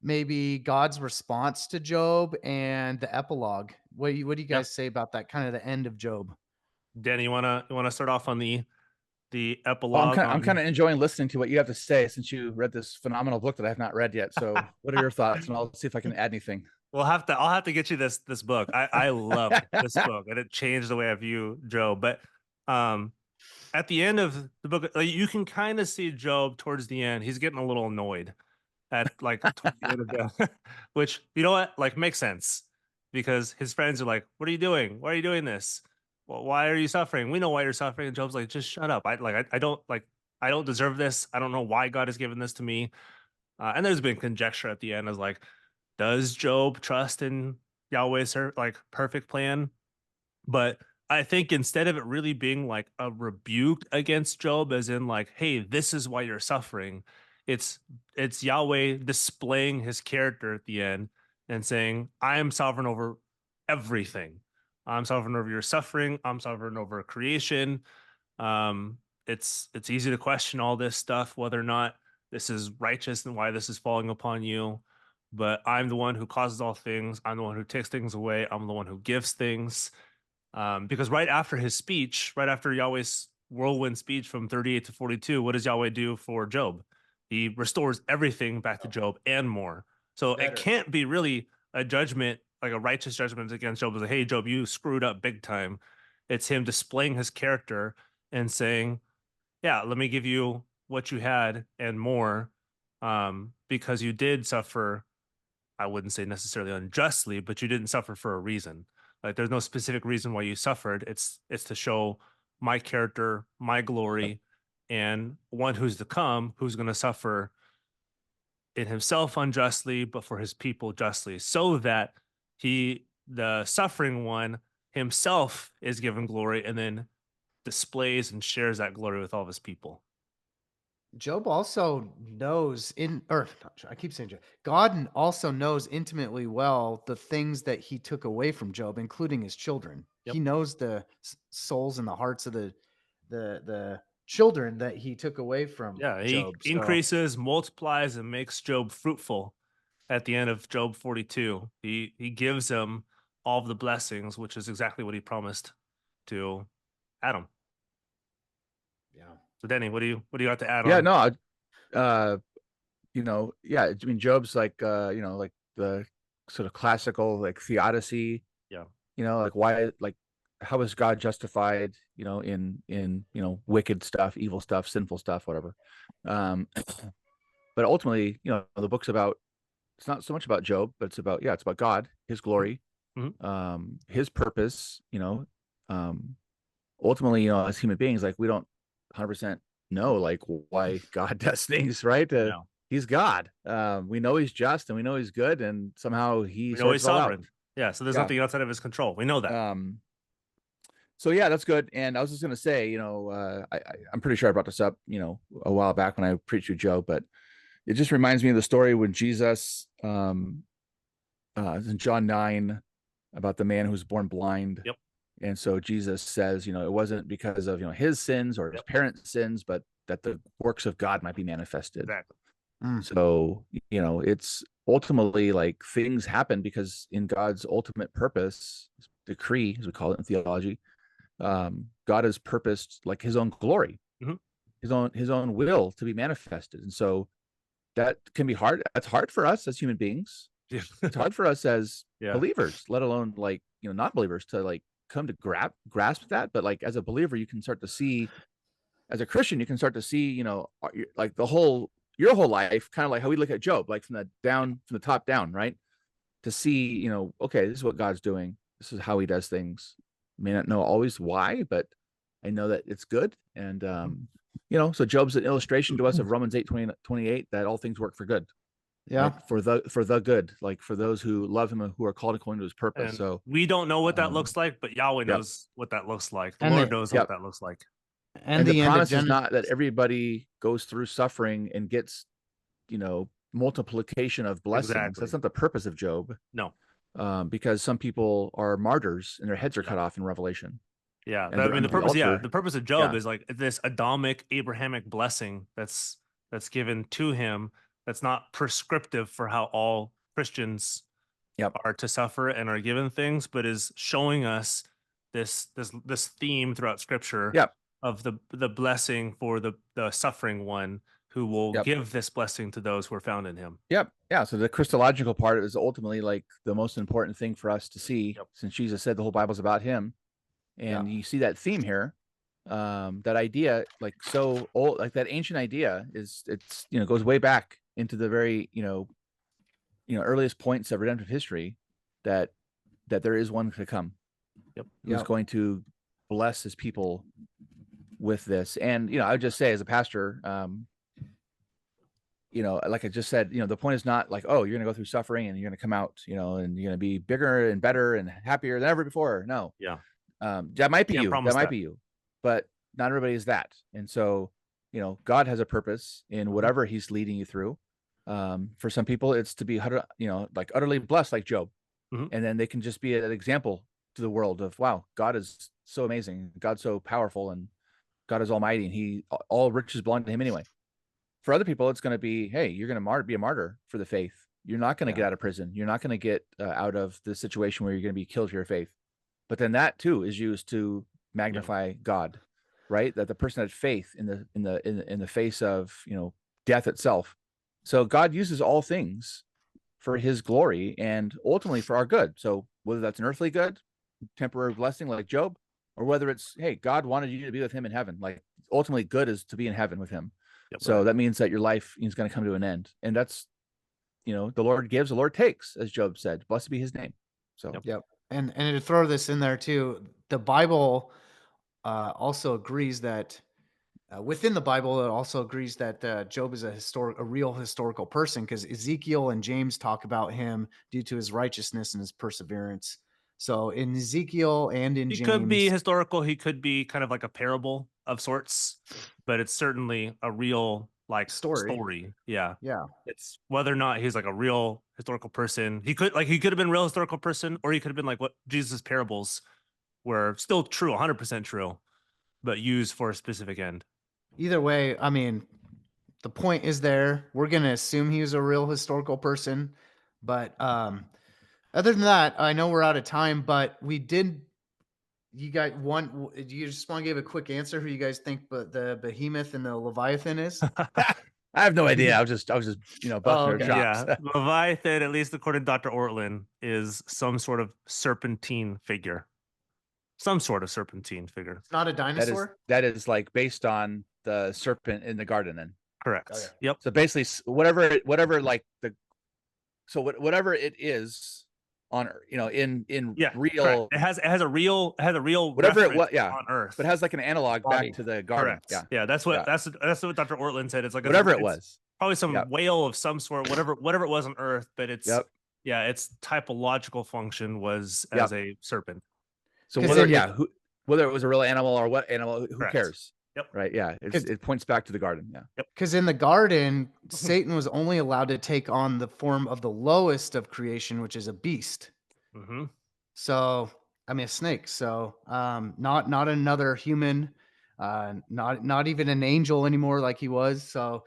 Speaker 3: maybe God's response to Job and the epilogue. What do you
Speaker 1: Yeah.
Speaker 3: guys say about that? Kind of the end of Job.
Speaker 1: Danny, you wanna start off on the
Speaker 4: Well,
Speaker 1: epilogue?
Speaker 4: I'm kind of enjoying listening to what you have to say since you read this phenomenal book that I have not read yet. So, what are your thoughts? And I'll see if I can add anything.
Speaker 1: I'll have to get you this book. I loved this book and it changed the way I view Job. But at the end of the book, like, you can kind of see Job towards the end. He's getting a little annoyed at like towards the end of Job, which you know what, like makes sense because his friends are like, "What are you doing? Why are you doing this? Well, why are you suffering? We know why you're suffering." And Job's like, "Just shut up. I don't deserve this. I don't know why God has given this to me." And there's been conjecture at the end as like, does Job trust in Yahweh's like perfect plan? But I think instead of it really being like a rebuke against Job, as in like, hey, this is why you're suffering, it's Yahweh displaying his character at the end and saying, I am sovereign over everything. I'm sovereign over your suffering. I'm sovereign over creation. It's easy to question all this stuff, whether or not this is righteous and why this is falling upon you. But I'm the one who causes all things. I'm the one who takes things away. I'm the one who gives things. Because right after his speech, right after Yahweh's whirlwind speech from 38 to 42, what does Yahweh do for Job? He restores everything back to Job and more. So it can't be really a judgment, like a righteous judgment against Job. It's like, hey, Job, you screwed up big time. It's him displaying his character and saying, yeah, let me give you what you had and more, because you did suffer. I wouldn't say necessarily unjustly, but you didn't suffer for a reason. Like there's no specific reason why you suffered. It's to show my character, my glory, and one who's to come, who's going to suffer in himself unjustly, but for his people justly, so that the suffering one himself is given glory and then displays and shares that glory with all of his people.
Speaker 3: Job also knows I keep saying Job. God also knows intimately well the things that he took away from Job, including his children.
Speaker 1: Yep.
Speaker 3: He knows the souls and the hearts of the children that he took away from Job.
Speaker 1: He increases, multiplies, and makes Job fruitful at the end of Job 42. He gives him all of the blessings, which is exactly what he promised to Adam.
Speaker 3: Yeah.
Speaker 1: So Denny, what do you got to add on?
Speaker 4: Yeah, no, yeah, I mean, Job's like, like the sort of classical like theodicy.
Speaker 1: Yeah.
Speaker 4: Like why, like how is God justified, in wicked stuff, evil stuff, sinful stuff, whatever. But ultimately, the book's about, it's not so much about Job, but it's about God, his glory, his purpose, ultimately, as human beings, like we don't 100% know like why God does things, right?
Speaker 1: No.
Speaker 4: He's God. We know he's just and we know he's good, and somehow
Speaker 1: we know he's sovereign. Yeah, so there's nothing outside of his control. We know that.
Speaker 4: So yeah, that's good. And I was just gonna say, I'm pretty sure I brought this up, a while back when I preached with Joe, but it just reminds me of the story when Jesus, in John 9, about the man who was born blind.
Speaker 1: Yep.
Speaker 4: And so Jesus says, it wasn't because of his sins or his parents' sins, but that the works of God might be manifested.
Speaker 1: Exactly.
Speaker 4: So, it's ultimately like things happen because in God's ultimate purpose, decree, as we call it in theology, God has purposed like his own glory, his own will to be manifested. And so that can be hard. That's hard for us as human beings.
Speaker 1: Yeah.
Speaker 4: It's hard for us as believers, let alone like, not believers, to like come to grasp that. But like as a believer, you can start to see, as a Christian, you can start to see, like your whole life, kind of like how we look at Job, like from the top down, right? to see, okay, this is what God's doing. This is how he does things. May not know always why, but I know that it's good. And, so Job's an illustration to us of Romans 8:28, that all things work for good.
Speaker 3: Yeah.
Speaker 4: Right? For the good, like for those who love him and who are called according to his purpose.
Speaker 1: And
Speaker 4: so
Speaker 1: we don't know what that looks like, but Yahweh
Speaker 4: Yep.
Speaker 1: knows what that looks like. The
Speaker 3: And
Speaker 1: Lord
Speaker 3: the-
Speaker 1: knows
Speaker 4: Yep.
Speaker 1: what that looks like.
Speaker 3: And
Speaker 4: the
Speaker 3: end of
Speaker 4: promise is
Speaker 3: Genesis-
Speaker 4: not that everybody goes through suffering and gets, multiplication of blessings.
Speaker 1: Exactly.
Speaker 4: That's not the purpose of Job.
Speaker 1: No.
Speaker 4: Because some people are martyrs and their heads are cut off in Revelation.
Speaker 1: Yeah.
Speaker 4: And they're
Speaker 1: I mean, the
Speaker 4: under the
Speaker 1: purpose,
Speaker 4: altar.
Speaker 1: the purpose of Job
Speaker 4: Yeah.
Speaker 1: is like this Adamic Abrahamic blessing that's given to him. That's not prescriptive for how all Christians
Speaker 4: Yep.
Speaker 1: are to suffer and are given things, but is showing us this theme throughout Scripture
Speaker 4: Yep.
Speaker 1: of the blessing for the suffering one who will
Speaker 4: Yep.
Speaker 1: give this blessing to those who are found in him.
Speaker 4: Yep. Yeah. So the Christological part is ultimately like the most important thing for us to see,
Speaker 1: Yep.
Speaker 4: since Jesus said the whole Bible's about him. And you see that theme here. That idea, like so old, like that ancient idea it's goes way back into the very, earliest points of redemptive history, that there is one to come.
Speaker 1: Yep.
Speaker 4: Who's
Speaker 3: Yep.
Speaker 4: going to bless his people with this. And, I would just say as a pastor, like I just said, the point is not like, oh, you're going to go through suffering and you're going to come out, and you're going to be bigger and better and happier than ever before. No.
Speaker 1: Yeah.
Speaker 4: That might be
Speaker 1: Can't
Speaker 4: you.
Speaker 1: promise
Speaker 4: That might
Speaker 1: that.
Speaker 4: be you. But not everybody is that. And so, God has a purpose in whatever he's leading you through. For some people, it's to be, like utterly blessed, like Job.
Speaker 1: Mhm.
Speaker 4: And then they can just be an example to the world of, wow, God is so amazing. God's so powerful, and God is almighty, and all riches belong to him anyway. For other people, it's going to be, hey, you're going to be a martyr for the faith. You're not going to get out of prison. You're not going to get out of the situation where you're going to be killed for your faith. But then that too is used to magnify God, right? That the person had faith in the face of, death itself. So God uses all things for his glory and ultimately for our good. So whether that's an earthly good, temporary blessing like Job, or whether it's, hey, God wanted you to be with him in heaven. Like ultimately good is to be in heaven with him.
Speaker 1: Yep.
Speaker 4: So that means that your life is going to come to an end. And that's, the Lord gives, the Lord takes, as Job said. Blessed be his name. So
Speaker 3: Yep. And to throw this in there too, the Bible also agrees that within the Bible, it also agrees that Job is a real historical person, because Ezekiel and James talk about him due to his righteousness and his perseverance. So in Ezekiel and in
Speaker 1: He
Speaker 3: James,
Speaker 1: could be historical. He could be kind of like a parable of sorts, but it's certainly a real story. Yeah.
Speaker 3: Yeah.
Speaker 1: It's whether or not he's like a real historical person. He could have been a real historical person, or he could have been like what Jesus' parables were, still true, 100% true, but used for a specific end.
Speaker 3: Either way, I mean, the point is there. We're going to assume he was a real historical person. But other than that, I know we're out of time, but we did. You guys do you just want to give a quick answer who you guys think the behemoth and the Leviathan is?
Speaker 4: I have no idea. I was just busting their
Speaker 3: okay.
Speaker 4: chops.
Speaker 1: Yeah, Leviathan, at least according to Dr. Ortlund, is some sort of serpentine figure. Some sort of serpentine figure.
Speaker 3: It's not a dinosaur?
Speaker 4: That is like based on the serpent in the garden then.
Speaker 1: Correct.
Speaker 3: Okay.
Speaker 1: Yep.
Speaker 4: So basically whatever it is on, in real,
Speaker 1: correct. It has a real
Speaker 4: whatever it
Speaker 1: reference
Speaker 4: was, yeah,
Speaker 1: on Earth.
Speaker 4: but it has like an analog
Speaker 3: Body.
Speaker 4: back to the garden.
Speaker 1: Correct.
Speaker 4: Yeah.
Speaker 1: Yeah, that's what that's what Dr. Ortlund said. It's like
Speaker 4: Whatever it
Speaker 1: it's
Speaker 4: was.
Speaker 1: probably some
Speaker 4: Yep.
Speaker 1: whale of some sort, whatever it was on Earth, but it's
Speaker 4: Yep.
Speaker 1: yeah, its typological function was
Speaker 4: Yep.
Speaker 1: as a serpent.
Speaker 4: So
Speaker 3: 'Cause
Speaker 4: whether
Speaker 3: then
Speaker 4: whether it was a real animal or what animal, who
Speaker 1: Correct.
Speaker 4: cares?
Speaker 1: Yep.
Speaker 4: Right. Yeah. It points back to the garden. Yeah.
Speaker 3: Because in the garden, Satan was only allowed to take on the form of the lowest of creation, which is a beast.
Speaker 1: Mm-hmm.
Speaker 3: So, I mean, a snake. So, not another human, not even an angel anymore like he was. So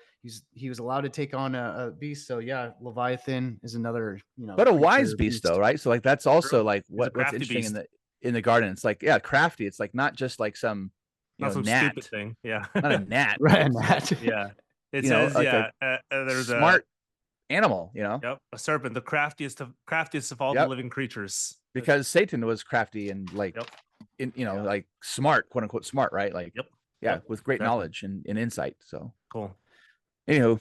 Speaker 3: he was allowed to take on a beast. So yeah, Leviathan is another,
Speaker 4: But a wise
Speaker 3: creature,
Speaker 4: beast though, right? So like that's also
Speaker 1: True.
Speaker 4: like
Speaker 1: a
Speaker 4: what's
Speaker 1: crafty
Speaker 4: interesting
Speaker 1: beast.
Speaker 4: in the garden. It's like, yeah, crafty. It's like not just like some
Speaker 1: Not some
Speaker 4: gnat,
Speaker 1: stupid thing. Yeah.
Speaker 4: not a gnat.
Speaker 3: Right,
Speaker 4: It's
Speaker 3: Matt.
Speaker 1: Yeah. It
Speaker 4: You know,
Speaker 1: says,
Speaker 4: like
Speaker 1: yeah,
Speaker 4: a
Speaker 1: there's
Speaker 4: smart animal,
Speaker 1: Yep, a serpent, the craftiest of all
Speaker 4: Yep.
Speaker 1: the living creatures.
Speaker 4: because Satan was crafty and like,
Speaker 1: Yep.
Speaker 4: like smart, quote unquote smart, right? Like,
Speaker 1: Yep.
Speaker 4: yeah,
Speaker 1: Yep.
Speaker 4: with great
Speaker 1: Exactly.
Speaker 4: knowledge and insight. So,
Speaker 1: Cool.
Speaker 4: anywho,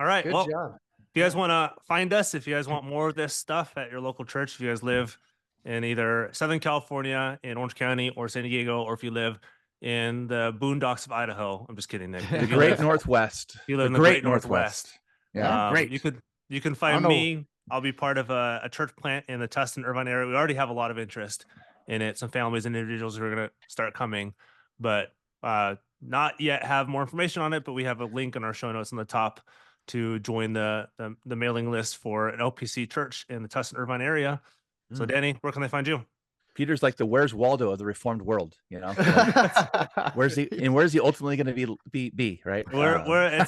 Speaker 1: All right.
Speaker 3: Good
Speaker 1: well,
Speaker 3: job.
Speaker 1: you guys want to find us, if you guys want more of this stuff at your local church, if you guys live in either Southern California, in Orange County, or San Diego, or if you live in the boondocks of Idaho. I'm just kidding, Nick.
Speaker 4: The
Speaker 1: If you
Speaker 4: Great
Speaker 1: live-
Speaker 4: Northwest.
Speaker 1: if you live in
Speaker 4: The
Speaker 1: the
Speaker 4: Great
Speaker 1: Great Northwest.
Speaker 4: Yeah, great.
Speaker 1: You can
Speaker 3: I
Speaker 1: find
Speaker 3: don't know.
Speaker 1: me. I'll be part of a church plant in the Tustin Irvine area. We already have a lot of interest in it. Some families and individuals who are going to start coming, but not yet have more information on it. But we have a link in our show notes on the top to join the mailing list for an LPC church in the Tustin Irvine area. So, Danny, where can they find you?
Speaker 4: Peter's like the Where's Waldo of the Reformed world, you know? Like, where's he ultimately going to be right?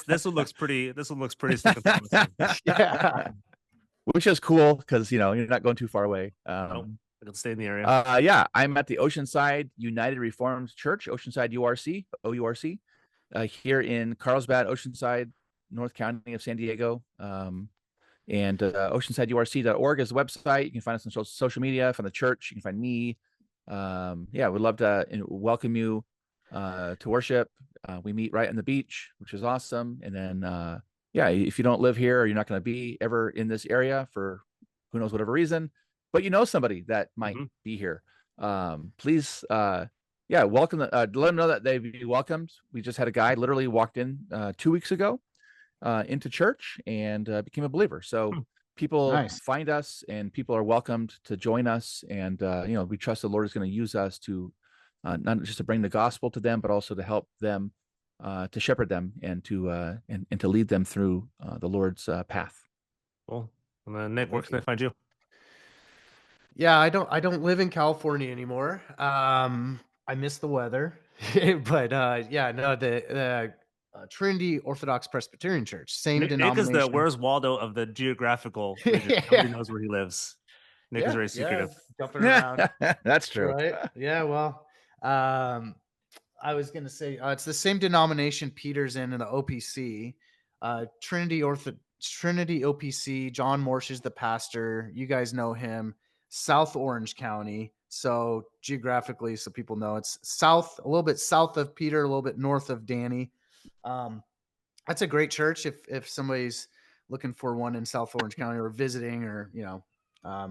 Speaker 1: This one looks pretty. This one looks pretty. Stick and promising.
Speaker 3: Yeah.
Speaker 4: Which is cool because you're not going too far away.
Speaker 1: Nope. I can stay in the area.
Speaker 4: Yeah, I'm at the Oceanside United Reformed Church, Oceanside URC, OURC, here in Carlsbad, Oceanside, North County of San Diego. And oceansideurc.org is the website. You can find us on social media. From the church, you can find me. Yeah, we'd love to welcome you to worship. We meet right on the beach, which is awesome. And then, yeah, if you don't live here or you're not going to be ever in this area for who knows whatever reason, but you know somebody that might be here, please, yeah, welcome. Let them know that they'd be welcomed. We just had a guy literally walked in 2 weeks ago into church and became a believer. So people find us and people are welcomed to join us. And, we trust the Lord is going to use us to not just to bring the gospel to them, but also to help them, to shepherd them and to lead them through the Lord's path.
Speaker 1: Cool. And then Nick, where can they find you?
Speaker 3: Yeah, I don't live in California anymore. I miss the weather, but yeah, no, the Trinity Orthodox Presbyterian Church, same
Speaker 1: Nick is
Speaker 3: denomination.
Speaker 1: the Where's Waldo of the geographical region. Nobody knows where he lives. Nick is very secretive.
Speaker 3: Jumping around.
Speaker 4: That's true.
Speaker 3: Right? Yeah, well, I was gonna say it's the same denomination Peter's in the OPC. Trinity OPC. John Morsh is the pastor. You guys know him. South Orange County. So geographically, so people know, it's south, a little bit south of Peter, a little bit north of Danny. That's a great church if somebody's looking for one in South Orange County or visiting, or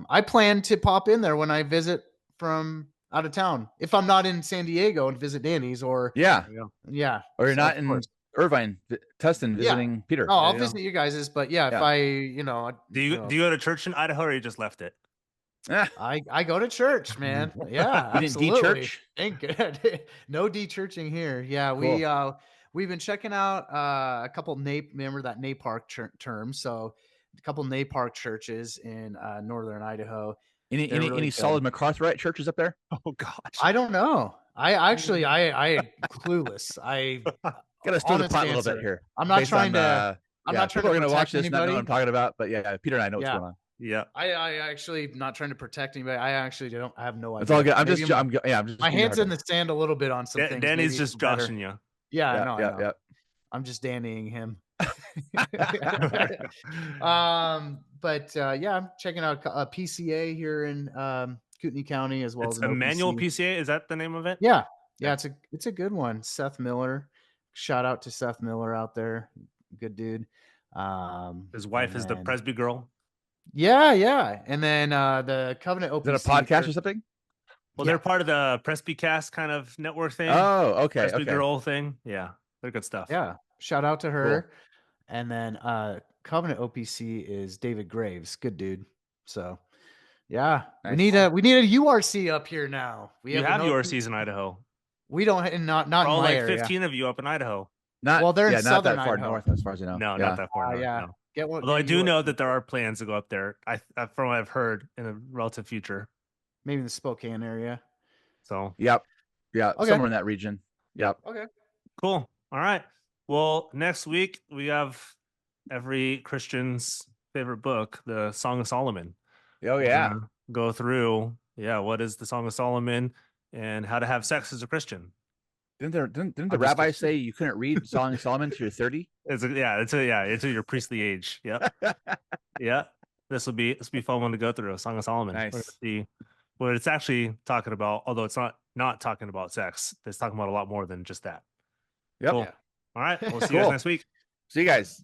Speaker 3: I plan to pop in there when I visit from out of town, if I'm not in San Diego and visit Danny's, or
Speaker 4: or you're not in Irvine, Tustin, visiting Peter.
Speaker 3: Oh, I'll visit you guys, but if I
Speaker 1: do you go to church in Idaho, or you just left it?
Speaker 3: I go to church, man. Yeah,
Speaker 4: you didn't de-church?
Speaker 3: Thank God. No de-churching here. Yeah, cool. We've been checking out a couple remember that NAPARC term? So a couple NAPARC churches in northern Idaho.
Speaker 4: Any solid MacArthurite churches up there?
Speaker 1: Oh gosh,
Speaker 3: I don't know. I clueless. I
Speaker 4: gotta stir the pot a little bit here.
Speaker 3: I'm not trying to. I'm not trying to.
Speaker 4: People are gonna watch this,
Speaker 3: anybody.
Speaker 4: not know what I'm talking about, but yeah, Peter and I know what's going on.
Speaker 1: Yeah,
Speaker 3: I actually not trying to protect anybody. I actually don't. I have no idea.
Speaker 4: It's all good. I'm just.
Speaker 3: My hands in the sand a little bit on some things.
Speaker 1: Danny's just joshing you.
Speaker 3: Yeah, I know. I'm just Dannying him. But I'm checking out a PCA here in Kootenai County, as well as
Speaker 1: Emmanuel PCA. Is that the name of it?
Speaker 3: Yeah. It's a good one. Seth Miller. Shout out to Seth Miller out there. Good dude.
Speaker 1: His wife is the Presby girl.
Speaker 3: Yeah. And then the Covenant OPC.
Speaker 4: Is it a podcast or something?
Speaker 1: Well, they're part of the Presbycast kind of network thing.
Speaker 4: Oh, okay.
Speaker 1: Presby girl thing. Yeah, they're good stuff.
Speaker 3: Yeah. Shout out to her.
Speaker 4: Cool.
Speaker 3: And then Covenant OPC is David Graves. Good dude. So yeah, nice. We need a URC up here now.
Speaker 1: We have URCs in Idaho.
Speaker 3: We don't, not
Speaker 1: all
Speaker 3: in my
Speaker 1: like 15 of you up in Idaho.
Speaker 3: They're in southern
Speaker 4: not that far
Speaker 3: Idaho.
Speaker 4: north, as far as you know.
Speaker 1: No, not that far north.
Speaker 3: Yeah.
Speaker 1: No. Although I do know that there are plans to go up there. From what I've heard, in the relative future.
Speaker 3: Maybe in the Spokane area.
Speaker 1: So.
Speaker 4: Yep. Yeah. Okay. Somewhere in that region. Yep.
Speaker 3: Okay.
Speaker 1: Cool. All right. Well, next week we have every Christian's favorite book, the Song of Solomon.
Speaker 4: Oh yeah.
Speaker 1: Go through. Yeah. What is the Song of Solomon and how to have sex as a Christian?
Speaker 4: Didn't the rabbi say you couldn't read Song of Solomon till you're 30?
Speaker 1: It's your priestly age. Yep. Yeah. This will be fun one to go through. A Song of Solomon.
Speaker 4: Nice.
Speaker 1: See what it's actually talking about, although it's not talking about sex. It's talking about a lot more than just that.
Speaker 4: Yep.
Speaker 1: Cool.
Speaker 4: Yeah.
Speaker 1: All right. We'll see you guys next week.
Speaker 4: See you guys.